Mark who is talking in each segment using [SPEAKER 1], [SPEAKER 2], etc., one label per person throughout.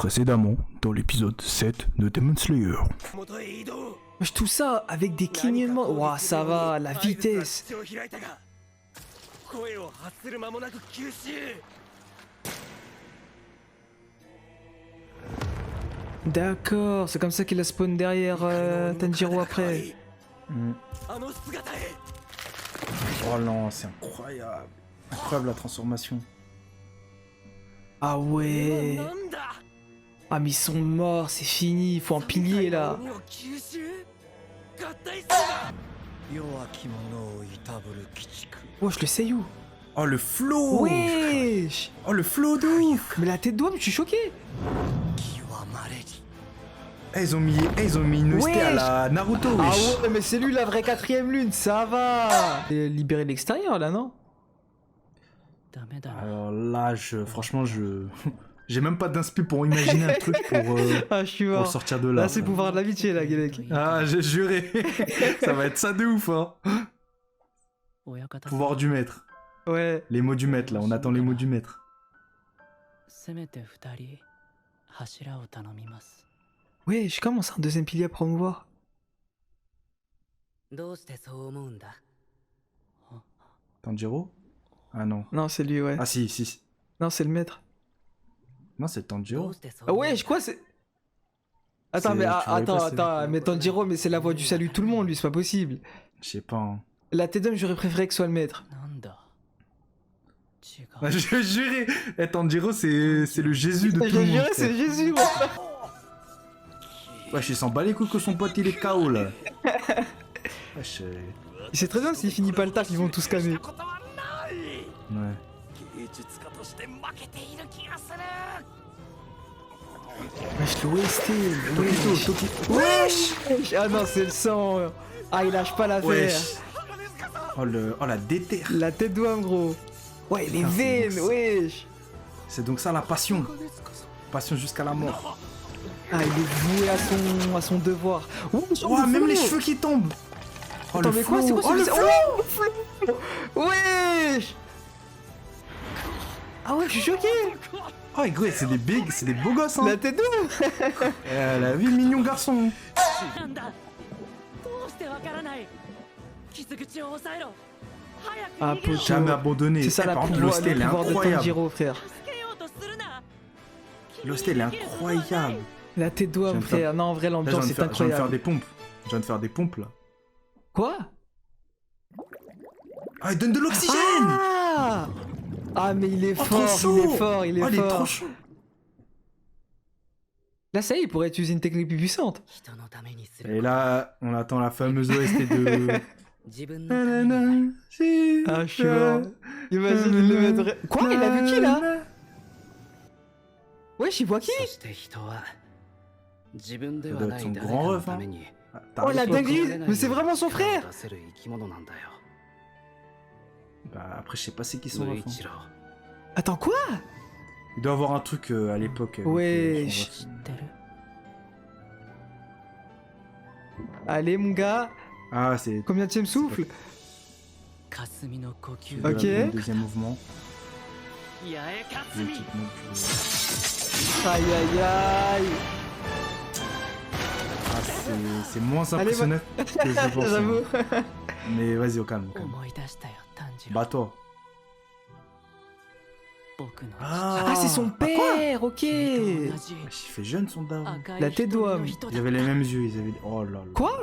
[SPEAKER 1] Précédemment, dans l'épisode 7 de Demon Slayer.
[SPEAKER 2] Wesh, tout ça avec des clignements. Ouah, ça va, la vitesse. D'accord, c'est comme ça qu'il a spawn derrière Tanjiro après.
[SPEAKER 1] Oh non, c'est incroyable. Incroyable la transformation.
[SPEAKER 2] Ah ouais. Ah mais ils sont morts, c'est fini, il faut un pilier là. Wesh, le Seiyu.
[SPEAKER 1] Oh le flow.
[SPEAKER 2] Wesh.
[SPEAKER 1] Oh le flow de ouf.
[SPEAKER 2] Mais la tête d'homme, je suis choqué.
[SPEAKER 1] Ils ont mis une OST à la Naruto,
[SPEAKER 2] Ah
[SPEAKER 1] wesh.
[SPEAKER 2] ouais, mais c'est lui la vraie 4ème lune, ça va. Et libérer l'extérieur là, non?
[SPEAKER 1] Alors là, franchement, j'ai même pas d'inspi pour imaginer un truc
[SPEAKER 2] Ah, je suis
[SPEAKER 1] pour
[SPEAKER 2] mort.
[SPEAKER 1] sortir de là.
[SPEAKER 2] Là, c'est pouvoir de l'amitié là, Guélec.
[SPEAKER 1] Ah, j'ai juré. Ça va être ça de ouf, hein. Pouvoir du maître.
[SPEAKER 2] Ouais.
[SPEAKER 1] Les mots du maître, là. On attend les mots du maître.
[SPEAKER 2] Ouais, je commence un deuxième pilier à promouvoir.
[SPEAKER 1] Tanjiro? Ah non.
[SPEAKER 2] Non, c'est lui, ouais.
[SPEAKER 1] Ah si.
[SPEAKER 2] Non, c'est le maître.
[SPEAKER 1] Non, c'est Tanjiro.
[SPEAKER 2] Ah ouais, quoi, c'est... Attends,
[SPEAKER 1] C'est-
[SPEAKER 2] mais
[SPEAKER 1] tu voyais pas,
[SPEAKER 2] attends, mais Tanjiro, mais c'est la voix du salut de tout le monde, lui, c'est pas possible.
[SPEAKER 1] Je sais pas, hein.
[SPEAKER 2] La tête d'homme, j'aurais préféré que ce soit le maître.
[SPEAKER 1] Ah, je jurais. Eh, Tanjiro, c'est le Jésus de tout
[SPEAKER 2] Je
[SPEAKER 1] le monde.
[SPEAKER 2] dirais, c'est Jésus, moi.
[SPEAKER 1] Wesh, il s'en bat les couilles que son pote, il est KO, là. Wesh,
[SPEAKER 2] Il sait très bien s'il finit pas le taf, ils vont tous calmer.
[SPEAKER 1] ouais.
[SPEAKER 2] Wesh, l'OST,
[SPEAKER 1] Tokito.
[SPEAKER 2] Wesh. Ah non, c'est le sang. Ah, il lâche pas l'affaire.
[SPEAKER 1] Wesh. Oh, la déter.
[SPEAKER 2] La tête d'homme, gros. Ouais, les
[SPEAKER 1] Putain, c'est
[SPEAKER 2] veines,
[SPEAKER 1] bon,
[SPEAKER 2] wesh.
[SPEAKER 1] C'est donc ça la passion. Passion jusqu'à la mort.
[SPEAKER 2] Ah, il est voué à son devoir. Wesh,
[SPEAKER 1] Oh, même les cheveux qui tombent. Oh,
[SPEAKER 2] Attends,
[SPEAKER 1] le
[SPEAKER 2] mais quoi, c'est
[SPEAKER 1] flow.
[SPEAKER 2] quoi
[SPEAKER 1] Oh, le
[SPEAKER 2] ce...
[SPEAKER 1] flow.
[SPEAKER 2] Oh, le flow. Wesh. Ah ouais, je suis choqué.
[SPEAKER 1] Oh, et gros, c'est des beaux gosses, hein.
[SPEAKER 2] La tête d'homme.
[SPEAKER 1] La vie, mignon garçon.
[SPEAKER 2] Ah, poteau.
[SPEAKER 1] Jamais abandonné.
[SPEAKER 2] C'est ça
[SPEAKER 1] Eh,
[SPEAKER 2] la
[SPEAKER 1] par contre,
[SPEAKER 2] pouvoir,
[SPEAKER 1] l'OST,
[SPEAKER 2] le
[SPEAKER 1] elle est
[SPEAKER 2] pouvoir de
[SPEAKER 1] incroyable.
[SPEAKER 2] Tanjiro, frère.
[SPEAKER 1] L'OST, elle est incroyable.
[SPEAKER 2] La tête d'homme,
[SPEAKER 1] Je viens de faire-
[SPEAKER 2] frère. Non, en vrai,
[SPEAKER 1] Là,
[SPEAKER 2] l'ambiance est
[SPEAKER 1] je viens de faire
[SPEAKER 2] incroyable.
[SPEAKER 1] des pompes. Je viens de faire des pompes, là.
[SPEAKER 2] Quoi?
[SPEAKER 1] Ah, il donne de l'oxygène.
[SPEAKER 2] Ah! Ah, mais il est
[SPEAKER 1] Oh, trop
[SPEAKER 2] fort,
[SPEAKER 1] chaud.
[SPEAKER 2] il est fort, il est
[SPEAKER 1] Oh,
[SPEAKER 2] fort.
[SPEAKER 1] il est trop chaud.
[SPEAKER 2] Là, ça y est, il pourrait utiliser une technique plus puissante.
[SPEAKER 1] Et là, on attend la fameuse OST de...
[SPEAKER 2] Ah, je suis mort. Imagine, il le mettrait... Quoi? Il a vu qui, là? Wesh, il voit qui?
[SPEAKER 1] Ça doit être son grand ref, hein. Ah, t'as
[SPEAKER 2] Oh, la
[SPEAKER 1] raison.
[SPEAKER 2] dinguerie! Mais c'est vraiment son frère!
[SPEAKER 1] Bah, après, je sais pas c'est qui son ref, hein.
[SPEAKER 2] Attends, quoi?
[SPEAKER 1] Il doit avoir un truc à l'époque. avec,
[SPEAKER 2] Wesh.
[SPEAKER 1] son ref.
[SPEAKER 2] Allez, mon gars.
[SPEAKER 1] Ah, c'est...
[SPEAKER 2] Combien de souffle? Ok.
[SPEAKER 1] Le deuxième mouvement.
[SPEAKER 2] Aïe, aïe, aïe.
[SPEAKER 1] Ah, c'est moins
[SPEAKER 2] Allez,
[SPEAKER 1] impressionnant que je pensais.
[SPEAKER 2] J'avoue.
[SPEAKER 1] Mais vas-y, au calme, au calme. Bats-toi.
[SPEAKER 2] Ah, c'est son père, ok.
[SPEAKER 1] Il fait jeune, son daron.
[SPEAKER 2] La tête d'homme.
[SPEAKER 1] Ils avaient les mêmes yeux, ils avaient... Oh là là.
[SPEAKER 2] Quoi?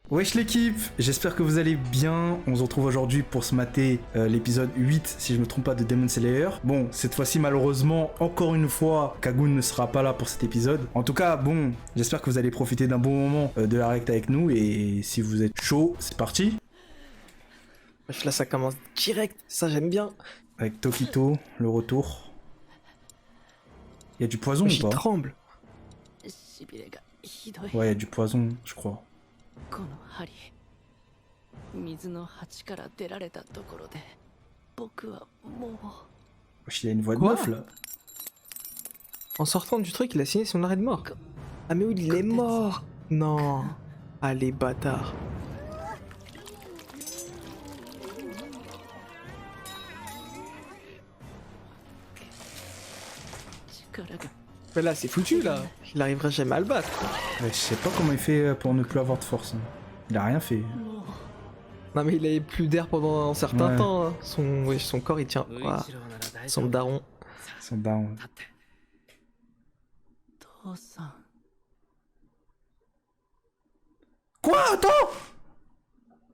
[SPEAKER 1] Wesh l'équipe, j'espère que vous allez bien. On se retrouve aujourd'hui pour se mater l'épisode 8, si je me trompe pas, de Demon Slayer. Bon, cette fois-ci, malheureusement, encore une fois, Kagun ne sera pas là pour cet épisode. En tout cas, bon, j'espère que vous allez profiter d'un bon moment de la recte avec nous. Et si vous êtes chaud, c'est parti.
[SPEAKER 2] Wesh, là, ça commence direct. Ça, j'aime bien.
[SPEAKER 1] Avec Tokito, le retour. Il y a du poison
[SPEAKER 2] Wesh,
[SPEAKER 1] ou
[SPEAKER 2] il
[SPEAKER 1] pas?
[SPEAKER 2] tremble.
[SPEAKER 1] Ouais, il y a du poison, je crois. Wesh, il a une voix de
[SPEAKER 2] Quoi?
[SPEAKER 1] meuf, là.
[SPEAKER 2] En sortant du truc, il a signé son arrêt de mort. Ah, mais oui, il est mort. Non. Allez, bâtard. Mais là, c'est foutu, là. Il arrivera jamais à le battre.
[SPEAKER 1] Ouais, je sais pas comment il fait pour ne plus avoir de force. Hein. Il a rien fait.
[SPEAKER 2] Non, mais il avait plus d'air pendant un certain
[SPEAKER 1] Ouais.
[SPEAKER 2] temps. Hein. Son corps, il tient. Ouah. Son daron.
[SPEAKER 1] Son down.
[SPEAKER 3] 父さん
[SPEAKER 1] Quoi? Attends!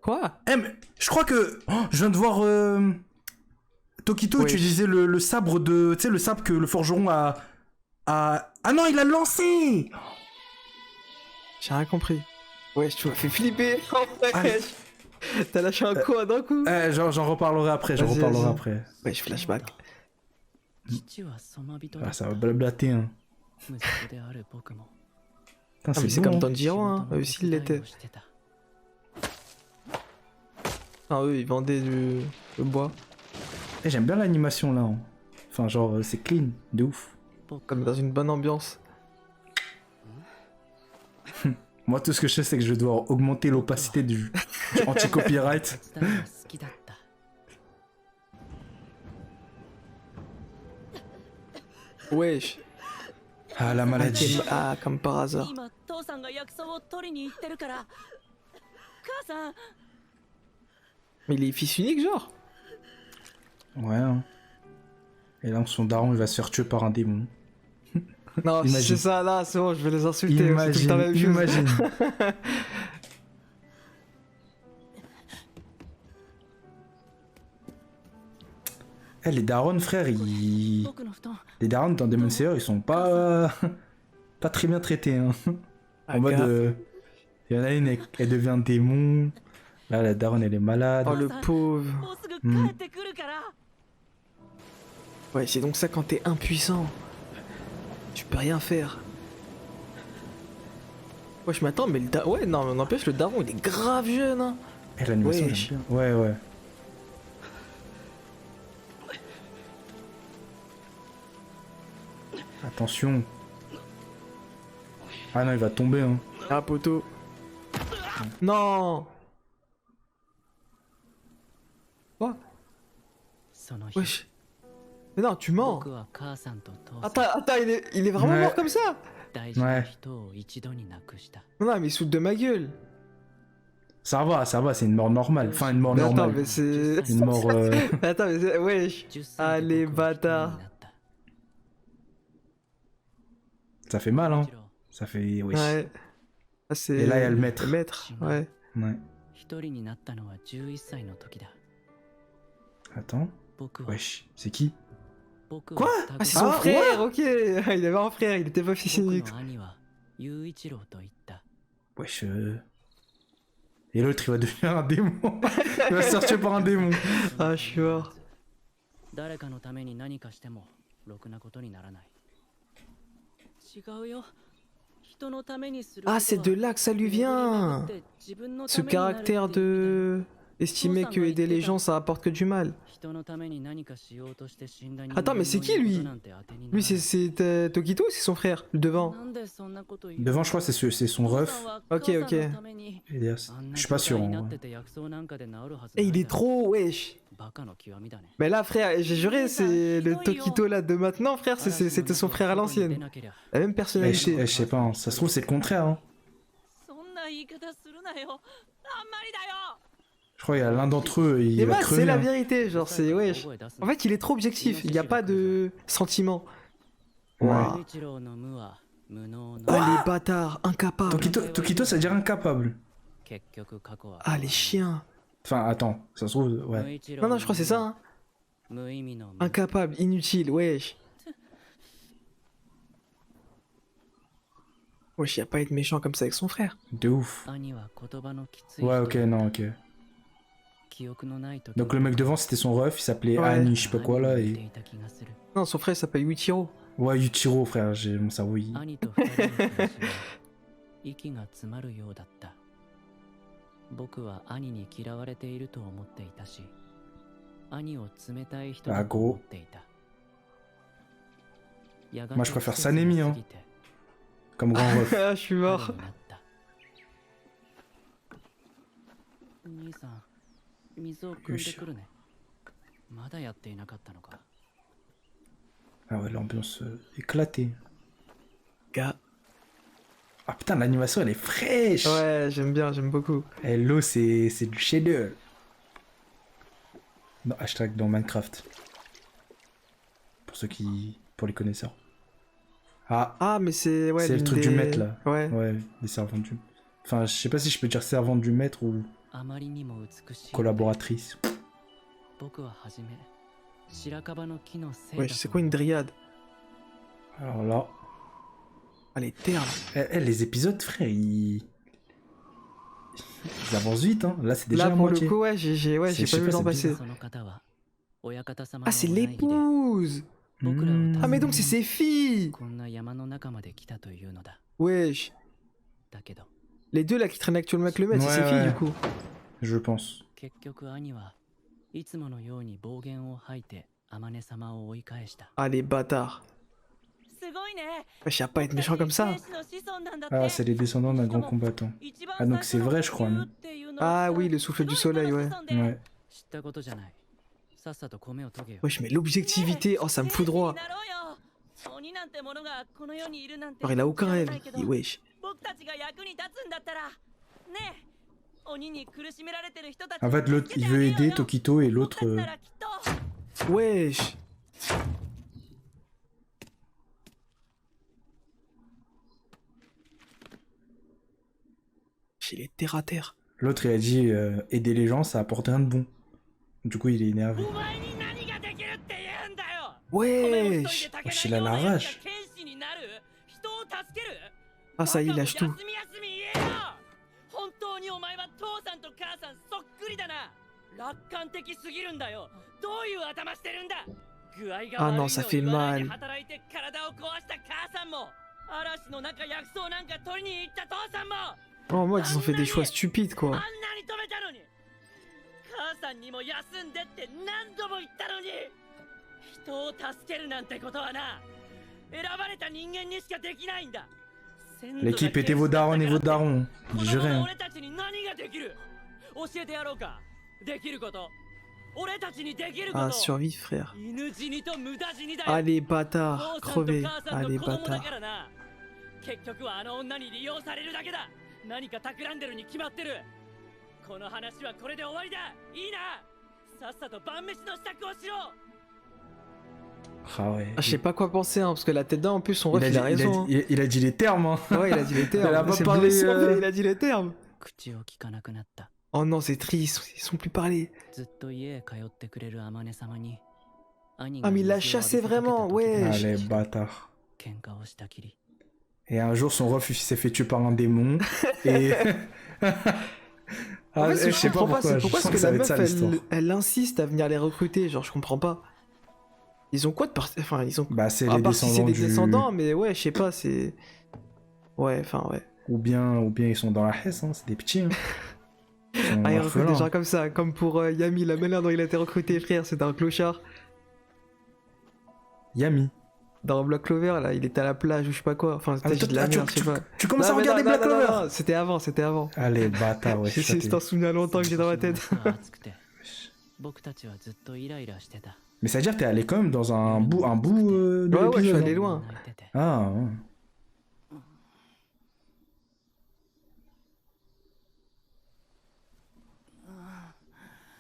[SPEAKER 2] Quoi?
[SPEAKER 1] Eh, mais je crois que. Oh, je viens de voir. Tokito
[SPEAKER 2] Ouais.
[SPEAKER 1] utiliser le sabre de. Tu sais, le sabre que le forgeron a. Ah non, il a lancé!
[SPEAKER 2] J'ai rien compris. Ouais, tu m'as fait flipper.
[SPEAKER 1] Allez.
[SPEAKER 2] T'as lâché un quoi d'un coup?
[SPEAKER 1] J'en reparlerai après, j'en
[SPEAKER 2] Vas-y,
[SPEAKER 1] reparlerai
[SPEAKER 2] vas-y.
[SPEAKER 1] après.
[SPEAKER 2] Ouais, je flashback.
[SPEAKER 3] 父はそま人だ
[SPEAKER 1] Ah,
[SPEAKER 3] った
[SPEAKER 1] ça va blablater, hein.
[SPEAKER 3] 息子である僕も
[SPEAKER 1] Putain,
[SPEAKER 2] Ah, mais c'est
[SPEAKER 1] bon,
[SPEAKER 2] comme
[SPEAKER 1] hein.
[SPEAKER 2] Tanjiro, hein.
[SPEAKER 3] 仕事
[SPEAKER 2] Eux
[SPEAKER 3] の
[SPEAKER 2] aussi, ils
[SPEAKER 3] 手伝い
[SPEAKER 2] l'étaient.
[SPEAKER 3] をしてた
[SPEAKER 2] Enfin, eux, ils vendaient le bois.
[SPEAKER 1] Eh, j'aime bien l'animation là. Hein. Enfin, genre, c'est clean, de ouf.
[SPEAKER 3] 僕
[SPEAKER 2] Comme dans une bonne ambiance.
[SPEAKER 1] Moi, tout ce que je sais, c'est que je dois augmenter l'opacité du anti-copyright.
[SPEAKER 3] 手伝いが好きだった
[SPEAKER 2] Wesh.
[SPEAKER 1] Ah, la maladie.
[SPEAKER 2] Ah, comme par hasard.
[SPEAKER 3] 今父さんが薬草を取りに行ってるから母さん
[SPEAKER 2] Mais il est fils unique, genre?
[SPEAKER 1] Ouais. Hein. Et là, son daron, il va se faire tuer par un démon.
[SPEAKER 2] Non, si
[SPEAKER 1] Imagine.
[SPEAKER 2] c'est ça, là, c'est bon, je vais les insulter. C'est tout le temps la même chose.
[SPEAKER 1] Imagine. Eh, les darons, frère, ils...
[SPEAKER 3] 僕の布団
[SPEAKER 1] Les darons dans Demon Slayer, ils sont pas... pas très bien traités, hein. En mode... Il y en a une, elle devient démon. Là, la daronne, elle est malade.
[SPEAKER 2] Oh, le pauvre.
[SPEAKER 3] もうすぐ帰ってくるから
[SPEAKER 2] Ouais, c'est donc ça quand t'es impuissant. Tu peux rien faire. Ouais, je m'attends, mais le daron... Ouais, non, mais n'empêche, le daron, il est grave jeune, hein.
[SPEAKER 1] Eh, l'animation,
[SPEAKER 2] Wesh.
[SPEAKER 1] j'aime bien. Ouais, ouais. Attention. Ah non, il va tomber, hein.
[SPEAKER 2] Ah, poteau. Non. Quoi?
[SPEAKER 3] その日
[SPEAKER 2] Wesh. Mais non, tu mens.
[SPEAKER 3] 僕は母さんと父さん
[SPEAKER 2] Attends, il est vraiment
[SPEAKER 1] Ouais.
[SPEAKER 2] mort comme ça?
[SPEAKER 3] 大事な人を一度に亡くした
[SPEAKER 2] Non, mais il se fout de ma gueule.
[SPEAKER 1] Ça va, c'est une mort normale. Enfin, une mort
[SPEAKER 2] Mais attends,
[SPEAKER 1] normale.
[SPEAKER 2] mais c'est...
[SPEAKER 1] Une mort...
[SPEAKER 2] Attends, mais c'est... Wesh.
[SPEAKER 3] 10歳で
[SPEAKER 2] Allez,
[SPEAKER 3] 僕は一人に
[SPEAKER 2] bâtard.
[SPEAKER 3] なった
[SPEAKER 1] Ça fait mal, hein.
[SPEAKER 3] もちろん
[SPEAKER 1] Ça fait... Wesh.
[SPEAKER 2] Ouais. Ah, c'est...
[SPEAKER 1] Et là, il y a le maître.
[SPEAKER 2] Le maître, ouais.
[SPEAKER 1] Ouais.
[SPEAKER 3] 一人になったのは11歳の時だ
[SPEAKER 1] Attends.
[SPEAKER 3] 僕は
[SPEAKER 1] Wesh. C'est qui?
[SPEAKER 3] 僕
[SPEAKER 2] Quoi?
[SPEAKER 3] は
[SPEAKER 2] Ah, c'est son
[SPEAKER 1] Ah,
[SPEAKER 2] frère, ok. Il avait un frère, il était pas fils
[SPEAKER 3] 僕
[SPEAKER 2] unique.
[SPEAKER 3] の兄は雄一郎と言った
[SPEAKER 1] Wesh. Et l'autre, il va devenir un démon. Il va se faire tuer par un démon.
[SPEAKER 2] Ah, je suis mort.
[SPEAKER 3] 誰かのために何かしてもろくなことにならない違うよ人のためにする
[SPEAKER 2] Ah, c'est de là que ça lui vient. Ce caractère de... Estimer que aider les gens, ça apporte que du mal. Attends, mais c'est qui, lui? Lui, c'est Tokito ou c'est son frère, le devant?
[SPEAKER 1] Devant, je crois, c'est son ref.
[SPEAKER 2] Ok, ok.
[SPEAKER 1] Et derrière, je suis pas sûr. Hein, ouais.
[SPEAKER 2] Et il est trop, wesh. Mais là, frère, j'ai juré, c'est le Tokito là de maintenant, frère, c'était son frère à l'ancienne. La même personnalité.
[SPEAKER 1] Je sais pas, hein. Ça se trouve, c'est le contraire. Hein. Je crois qu'il y a l'un d'entre eux, il
[SPEAKER 2] Et
[SPEAKER 1] va
[SPEAKER 2] bah,
[SPEAKER 1] crever.
[SPEAKER 2] c'est la
[SPEAKER 1] Hein.
[SPEAKER 2] vérité, genre, c'est wesh. En fait, il est trop objectif, il n'y a pas de sentiment. Waouh. Ah, les bâtards, incapables.
[SPEAKER 1] Tokito, ça veut dire incapable.
[SPEAKER 2] Ah, les chiens.
[SPEAKER 1] Enfin, attends, ça se trouve, ouais.
[SPEAKER 2] Non, non, je crois que c'est ça, hein. Incapable, inutile, wesh. Wesh, y a pas à être méchant comme ça avec son frère.
[SPEAKER 1] De ouf. Ouais, ok, non, ok. Donc le mec devant, c'était son ref, il s'appelait
[SPEAKER 2] Ouais.
[SPEAKER 1] Annie, je sais pas quoi là, et...
[SPEAKER 2] Non, son frère il s'appelle Yuichiro.
[SPEAKER 1] Ouais, Yuichiro, frère, j'ai mon cerveau, il...
[SPEAKER 3] 兄と二人の話は息が詰まるようだった僕は兄に嫌われていると思っていたし兄を冷たい人だと思っていた
[SPEAKER 1] Moi, je préfère Sanemi, hein. Comme grand ref.
[SPEAKER 2] Ah, je suis mort.
[SPEAKER 3] 兄さん水を汲んでくるねまだやっていなかったのか
[SPEAKER 1] Ah ouais, l'ambiance éclatée.
[SPEAKER 2] gars.
[SPEAKER 1] Ah putain, l'animation elle est fraîche.
[SPEAKER 2] Ouais, j'aime bien, j'aime beaucoup.
[SPEAKER 1] Et l'eau c'est du chef-d'œuvre. Non, hashtag dans Minecraft. Pour les connaisseurs.
[SPEAKER 2] Ah, mais c'est... Ouais,
[SPEAKER 1] c'est le truc du maître là.
[SPEAKER 2] Ouais.
[SPEAKER 1] Ouais, les servantes du... Enfin, je sais pas si je peux dire servante du maître ou collaboratrice.
[SPEAKER 2] Ouais, c'est quoi une dryade?
[SPEAKER 1] Alors là...
[SPEAKER 2] Ah, les termes.
[SPEAKER 1] Les épisodes, frère, ils avancent vite, hein. Là, c'est déjà
[SPEAKER 2] là,
[SPEAKER 1] la
[SPEAKER 2] pour
[SPEAKER 1] moitié.
[SPEAKER 2] le coup, ouais, j'ai pas vu le temps passer. Ah, c'est l'épouse. Ah, mais donc c'est ses filles. Wesh. Les deux là qui traînent actuellement avec le maître, c'est ses filles du coup.
[SPEAKER 1] Je pense.
[SPEAKER 2] Ah, les bâtards. Wesh, y'a pas à être méchant comme ça.
[SPEAKER 1] Ah, c'est les descendants d'un grand combattant. Ah, donc c'est vrai, je crois, non?
[SPEAKER 2] Ah oui, le souffle du soleil, ouais.
[SPEAKER 1] Ouais.
[SPEAKER 2] Wesh, mais l'objectivité, oh, ça me fout droit. Alors, il a aucun rêve. Wesh.
[SPEAKER 1] En fait, l'autre, il veut aider Tokito et l'autre...
[SPEAKER 2] Wesh. Il est terre à terre.
[SPEAKER 1] L'autre, il a dit aider les gens, ça apporte rien de bon. Du coup, il est énervé.
[SPEAKER 2] Wesh.
[SPEAKER 1] Wesh, il a la rage.
[SPEAKER 2] Ah, ça y est, il lâche tout. Ah non, ça fait mal. Oh, moi, ils ont fait des choix stupides, quoi.
[SPEAKER 1] L'équipe était vos darons et vos darons. Juré. Hein.
[SPEAKER 2] Ah, survie, frère. Ah, les bâtards. Crevés. Ah, les bâtards.
[SPEAKER 1] Ah ouais.
[SPEAKER 2] Ah, je sais pas quoi penser, hein, parce que la tête d'un, en plus, son ref, il a raison.
[SPEAKER 1] Il a dit les termes, hein.
[SPEAKER 2] Ouais, il a dit les termes.
[SPEAKER 1] Il a pas
[SPEAKER 2] C'est
[SPEAKER 1] parlé,
[SPEAKER 2] blessant, mais il a dit les termes. Oh non, c'est triste, ils sont plus parlé. Ah, mais il l'a chassé vraiment, ouais.
[SPEAKER 1] Ah, les bâtards. Et un jour, son ref il s'est fait tuer par un démon. Et.
[SPEAKER 2] En fait, je sais pas pourquoi. C'est pourquoi
[SPEAKER 1] je
[SPEAKER 2] est-ce
[SPEAKER 1] sens
[SPEAKER 2] que
[SPEAKER 1] ça
[SPEAKER 2] la
[SPEAKER 1] va être ça,
[SPEAKER 2] meuf,
[SPEAKER 1] l'histoire.
[SPEAKER 2] elle insiste à venir les recruter. Genre, je comprends pas. Ils ont quoi de parti. Enfin, ils ont.
[SPEAKER 1] Bah, c'est
[SPEAKER 2] à
[SPEAKER 1] les
[SPEAKER 2] part si
[SPEAKER 1] descendants
[SPEAKER 2] c'est des
[SPEAKER 1] du...
[SPEAKER 2] descendants, mais ouais, je sais pas, c'est. Ouais, enfin, ouais.
[SPEAKER 1] Ou bien ils sont dans la Hesse, hein. C'est des petits. Hein.
[SPEAKER 2] Ah, ils recrutent des gens
[SPEAKER 1] gens
[SPEAKER 2] comme ça. Comme pour Yami, la manière dont il a été recruté, frère, c'était un clochard.
[SPEAKER 1] Yami.
[SPEAKER 2] Dans Black Clover, là, il était à la plage ou je sais pas quoi. Enfin, c'était de la merde, je sais pas.
[SPEAKER 1] Tu commences à
[SPEAKER 2] Non, mais
[SPEAKER 1] regarder
[SPEAKER 2] non,
[SPEAKER 1] Black
[SPEAKER 2] non, non,
[SPEAKER 1] Clover.
[SPEAKER 2] non, c'était avant, c'était avant.
[SPEAKER 1] Allez, bâtard, ouais.
[SPEAKER 2] C'est un souvenir longtemps que j'ai dans ma tête.
[SPEAKER 1] Mais ça veut dire que t'es allé quand même dans un bout de
[SPEAKER 2] Ouais, je suis
[SPEAKER 1] l'épisode,
[SPEAKER 2] allé
[SPEAKER 1] hein.
[SPEAKER 2] loin.
[SPEAKER 1] Ah, ouais.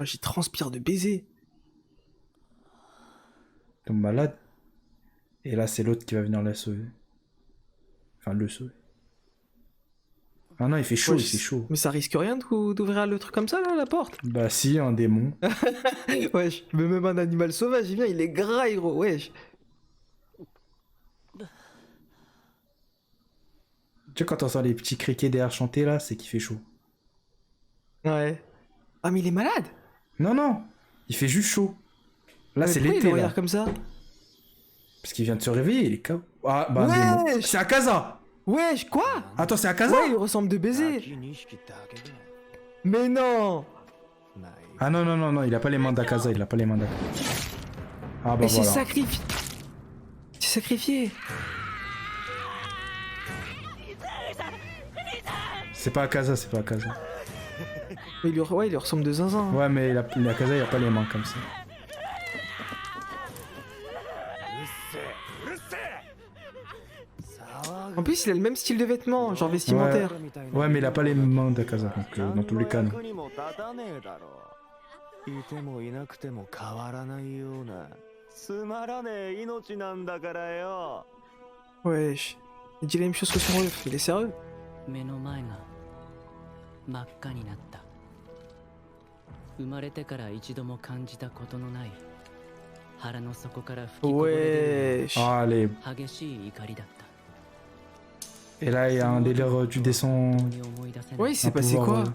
[SPEAKER 2] Moi, j'y transpire de baiser.
[SPEAKER 1] T'es malade. Et là, c'est l'autre qui va venir la sauver. Enfin, le sauver. Ah non, il fait chaud,
[SPEAKER 2] Ouais,
[SPEAKER 1] il fait chaud.
[SPEAKER 2] Mais ça risque rien d'ouvrir le truc comme ça, là, la porte.
[SPEAKER 1] Bah si, un démon.
[SPEAKER 2] Wesh, mais même un animal sauvage, il vient, il est gras, gros, wesh.
[SPEAKER 1] Tu sais, quand t'entends les petits criquets derrière chanter, là, c'est qu'il fait chaud.
[SPEAKER 2] Ouais. Ah, mais il est malade.
[SPEAKER 1] Non, non, il fait juste chaud. Là,
[SPEAKER 2] Mais
[SPEAKER 1] c'est
[SPEAKER 2] pourquoi
[SPEAKER 1] l'été,
[SPEAKER 2] il
[SPEAKER 1] là.
[SPEAKER 2] regarde comme ça.
[SPEAKER 1] Parce qu'il vient de se réveiller, il est KO. Ah, bah, un démon.
[SPEAKER 2] Wesh.
[SPEAKER 1] C'est Akaza.
[SPEAKER 2] Wesh, quoi.
[SPEAKER 1] Attends, c'est Akaza.
[SPEAKER 2] Ouais, il ressemble de baiser. Mais non.
[SPEAKER 1] Ah non, non, non, non, il a pas les mains d'Akaza, il a pas les mains d'Akaza. Ah bah
[SPEAKER 2] Mais c'est
[SPEAKER 1] voilà.
[SPEAKER 2] sacrifié. C'est sacrifié.
[SPEAKER 1] C'est pas Akaza, c'est pas Akaza.
[SPEAKER 2] Mais il lui ressemble de zinzin.
[SPEAKER 1] Ouais, mais Akaza, il a pas les mains comme ça.
[SPEAKER 2] En plus, il a le même style de vêtements, genre vestimentaire.
[SPEAKER 1] Ouais, mais il a pas les mains d'Akaza, donc dans tous les cas, non.
[SPEAKER 4] いてもいなくても変わらないようなつまらねえ命なんだからよ。
[SPEAKER 2] Wesh. Il dit la même chose que son ref, il est sérieux?
[SPEAKER 3] 目の前が真っ赤になった。生まれてから一度も感じたことのない腹の底から吹きこぼれ出る
[SPEAKER 2] Wesh.
[SPEAKER 1] Allez.
[SPEAKER 3] 激しい怒りだった。
[SPEAKER 1] Et là, il y a un délire, tu descends.
[SPEAKER 2] Ouais, il s'est
[SPEAKER 1] un
[SPEAKER 2] passé
[SPEAKER 1] pouvoir,
[SPEAKER 2] quoi?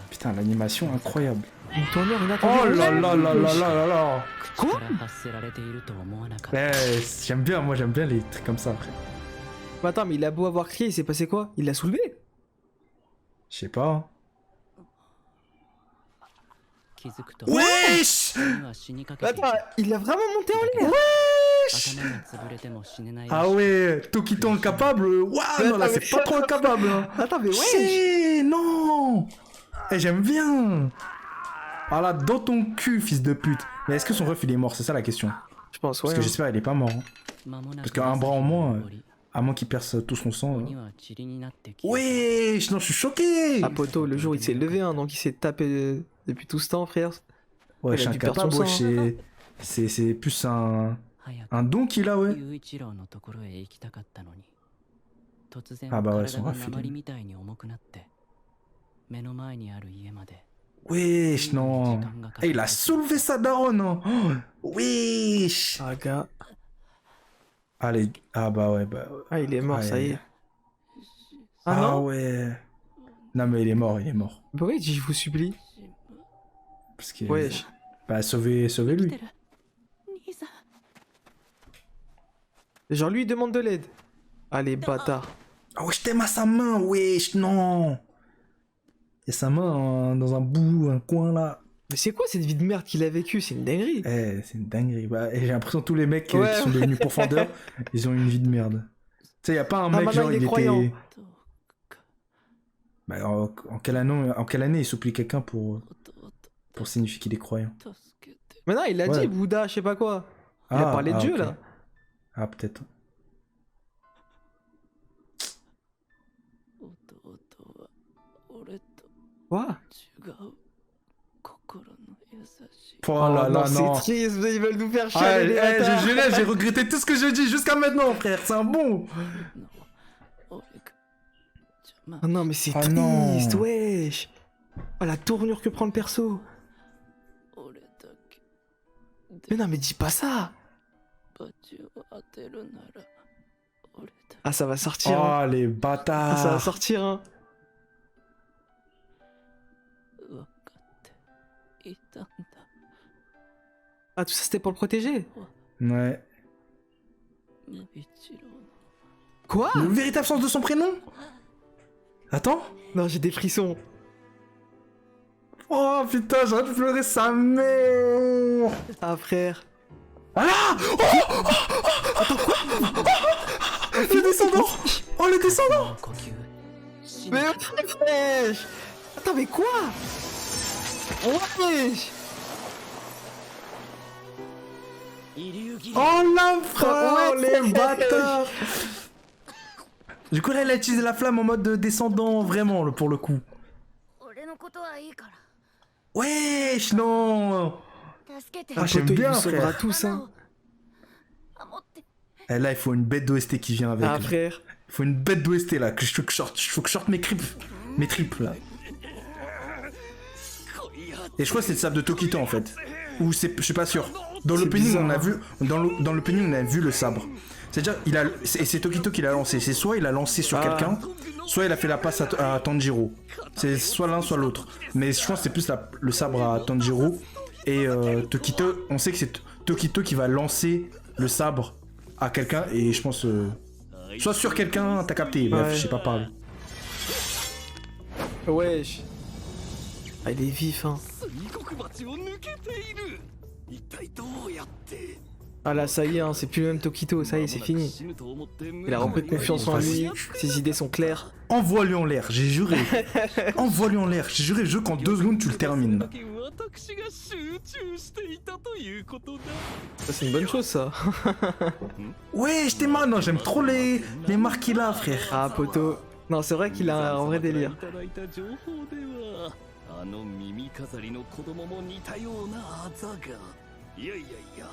[SPEAKER 1] Putain, l'animation incroyable.
[SPEAKER 2] Une tournure inattendue.
[SPEAKER 1] Oh là là là là là là là.
[SPEAKER 2] Quoi?
[SPEAKER 1] J'aime bien, moi j'aime bien les trucs comme ça.
[SPEAKER 2] Mais attends, mais il a beau avoir crié, il s'est passé quoi? Il l'a soulevé?
[SPEAKER 1] Je sais pas.
[SPEAKER 3] 気づくと
[SPEAKER 1] Wesh!
[SPEAKER 3] 死は死にかけてい
[SPEAKER 2] Attends,
[SPEAKER 3] た
[SPEAKER 2] il l'a vraiment monté en l'air?
[SPEAKER 3] 頭が潰れても死ねない
[SPEAKER 1] Ah ouais, Tokito incapable. Waouh, non là c'est pas trop incapable. Hein.
[SPEAKER 2] Attends, mais wesh!
[SPEAKER 1] Chier, non. Eh, j'aime bien. Ah là, dans ton cul, fils de pute. Mais est-ce que son ref il est mort? C'est ça la question.
[SPEAKER 2] Je pense, ouais.
[SPEAKER 1] Parce que j'espère il est pas mort. Hein.
[SPEAKER 3] 間もなく
[SPEAKER 1] Parce qu'un bras en moins, à moins qu'il perce tout son sang.
[SPEAKER 3] 鬼は塵になってきた
[SPEAKER 1] Wesh, non, je suis choqué.
[SPEAKER 2] Ah, poto, le jour il s'est levé, hein, donc il s'est tapé depuis tout ce temps, frère.
[SPEAKER 1] Ouais,
[SPEAKER 2] il
[SPEAKER 1] je
[SPEAKER 2] a
[SPEAKER 1] suis
[SPEAKER 2] dû perdre
[SPEAKER 1] incapable,
[SPEAKER 2] son
[SPEAKER 1] ouais,
[SPEAKER 2] sang,
[SPEAKER 1] c'est plus un
[SPEAKER 3] 早く
[SPEAKER 1] don qu'il a, ouais.
[SPEAKER 3] 雄一郎のところへ行きたかったのに突然
[SPEAKER 1] Ah bah ouais,
[SPEAKER 3] 体
[SPEAKER 1] son
[SPEAKER 3] が
[SPEAKER 1] ref, il est-
[SPEAKER 3] 鉛みたいに重くなって目の前にある家まで
[SPEAKER 1] Wesh, non. Eh, il a soulevé sa daronne, hein. Oh, wesh.
[SPEAKER 2] Ah, gars.
[SPEAKER 1] Allez, ah bah ouais, bah.
[SPEAKER 2] Ah, il est mort,
[SPEAKER 1] Ah,
[SPEAKER 2] ça y
[SPEAKER 1] il-
[SPEAKER 2] est. Ah,
[SPEAKER 1] Ah
[SPEAKER 2] non?
[SPEAKER 1] ouais. Non mais il est mort, il est mort.
[SPEAKER 2] Bah ouais, il dit, je vous supplie.
[SPEAKER 1] Parce que.
[SPEAKER 2] Wesh.
[SPEAKER 1] Bah sauvez-lui.
[SPEAKER 3] 兄さん
[SPEAKER 2] Genre, lui, il demande de l'aide. Allez, bâtard.
[SPEAKER 1] Ah ouais, je t'aime à sa main, wesh, non. Il y a sa main dans un bout, un coin là.
[SPEAKER 2] Mais c'est quoi cette vie de merde qu'il a vécue? C'est une dinguerie.
[SPEAKER 1] Eh, c'est une dinguerie. Bah, et j'ai l'impression que tous les mecs
[SPEAKER 2] Ouais,
[SPEAKER 1] qui sont devenus pourfendeurs, ils ont une vie de merde. Tu sais, y a pas un mec
[SPEAKER 2] maintenant,
[SPEAKER 1] genre
[SPEAKER 2] il est
[SPEAKER 1] il
[SPEAKER 2] croyant.
[SPEAKER 1] était.
[SPEAKER 3] どうか
[SPEAKER 1] Bah, en quelle année il supplie quelqu'un pour
[SPEAKER 3] 弟
[SPEAKER 1] signifier qu'il est croyant?
[SPEAKER 3] 助けて
[SPEAKER 2] Maintenant, il a
[SPEAKER 1] Ouais.
[SPEAKER 2] dit Bouddha, je sais pas quoi. Il a parlé de Dieu,
[SPEAKER 1] ok.
[SPEAKER 2] là.
[SPEAKER 1] Ah, peut-être.
[SPEAKER 3] 弟は俺と
[SPEAKER 2] Quoi?
[SPEAKER 3] 違う心の優しい
[SPEAKER 1] Oh là là,
[SPEAKER 2] non,
[SPEAKER 1] non.
[SPEAKER 2] c'est triste, ils veulent nous faire
[SPEAKER 1] Ah,
[SPEAKER 2] chialer, les
[SPEAKER 1] eh,
[SPEAKER 2] bâtards.
[SPEAKER 1] j'ai regretté tout ce que je dis jusqu'à maintenant, frère. C'est un bon.
[SPEAKER 3] の俺が邪魔
[SPEAKER 2] Ah non, mais c'est
[SPEAKER 1] Ah non.
[SPEAKER 2] triste, wesh. Oh, la tournure que prend le perso.
[SPEAKER 3] 俺だけ
[SPEAKER 2] Mais non, mais dis pas ça.
[SPEAKER 3] バチを当てるなら俺だ
[SPEAKER 2] Ah, ça va sortir. Hein.
[SPEAKER 1] Oh, les
[SPEAKER 2] Ah, ça va
[SPEAKER 1] bâtards.
[SPEAKER 2] sortir, hein.
[SPEAKER 3] 分かっていたんだ
[SPEAKER 2] Ah, tout ça, c'était pour le protéger.
[SPEAKER 1] Ouais.
[SPEAKER 3] 無一郎の
[SPEAKER 2] Quoi?
[SPEAKER 1] Le véritable sens de son prénom? Attends.
[SPEAKER 2] Non, j'ai des frissons.
[SPEAKER 1] Oh putain, j'arrête de pleurer sa mère.
[SPEAKER 2] Ah, frère.
[SPEAKER 1] Ah là. Le descendant. Oh, le descendant.
[SPEAKER 3] 呼吸死
[SPEAKER 2] Mais
[SPEAKER 3] ぬ
[SPEAKER 2] wesh. Attends, mais quoi? Wesh.
[SPEAKER 1] Oh la frère,
[SPEAKER 2] Ouais,
[SPEAKER 1] les bâtards. Du coup là, il a utilisé la flamme en mode descendant, vraiment, pour le coup.
[SPEAKER 5] 俺のことはいいから
[SPEAKER 1] Wesh, non.
[SPEAKER 5] 助けて
[SPEAKER 1] Ah, j'aime
[SPEAKER 2] Poto, il
[SPEAKER 1] bien,
[SPEAKER 2] nous sauvera
[SPEAKER 1] frère.
[SPEAKER 2] tous, hein.
[SPEAKER 5] 守って
[SPEAKER 1] Eh, là, il faut une bête d'OST qui vient avec.
[SPEAKER 2] Ah,
[SPEAKER 1] là.
[SPEAKER 2] frère.
[SPEAKER 1] Il faut une bête d'OST là, que je faut que je sorte mes tripes. Mes tripes là. Et je crois que c'est le sabre de Tokito en fait. Ou c'est, je suis pas sûr. Dans
[SPEAKER 2] C'est
[SPEAKER 1] l'opening
[SPEAKER 2] bizarre,
[SPEAKER 1] on a
[SPEAKER 2] hein.
[SPEAKER 1] vu, dans l'opening on a vu le sabre. C'est-à-dire c'est Tokito qui l'a lancé. C'est soit il l'a lancé sur
[SPEAKER 2] Ah.
[SPEAKER 1] quelqu'un, soit il a fait la passe à Tanjiro. C'est soit l'un soit l'autre. Mais je pense que c'est plus le sabre à Tanjiro. Et Tokito, on sait que c'est Tokito qui va lancer le sabre à quelqu'un et je pense soit sur quelqu'un, t'as capté. Bref,
[SPEAKER 2] Ouais.
[SPEAKER 1] je sais pas parler.
[SPEAKER 2] Wesh. Ah, il est vif, hein.
[SPEAKER 4] 水国鉢を抜けている一体どうやって
[SPEAKER 2] Ah là, ça y est, hein, c'est plus le même Tokito, ça y est, c'est fini. Il a repris confiance en lui, ses idées sont claires.
[SPEAKER 1] Envoie-lui en l'air, j'ai juré. Envoie-lui en l'air, j'ai juré, je veux qu'en 2 secondes tu le termines.
[SPEAKER 2] Ça, c'est une bonne chose, ça.
[SPEAKER 1] Ouais, je t'ai mal, non, j'aime trop les marques qu'il a, frère.
[SPEAKER 2] Ah, poto. Non, c'est vrai qu'il a un vrai délire.
[SPEAKER 4] あの耳飾りの子供も似たようなあざが。いやいやいや、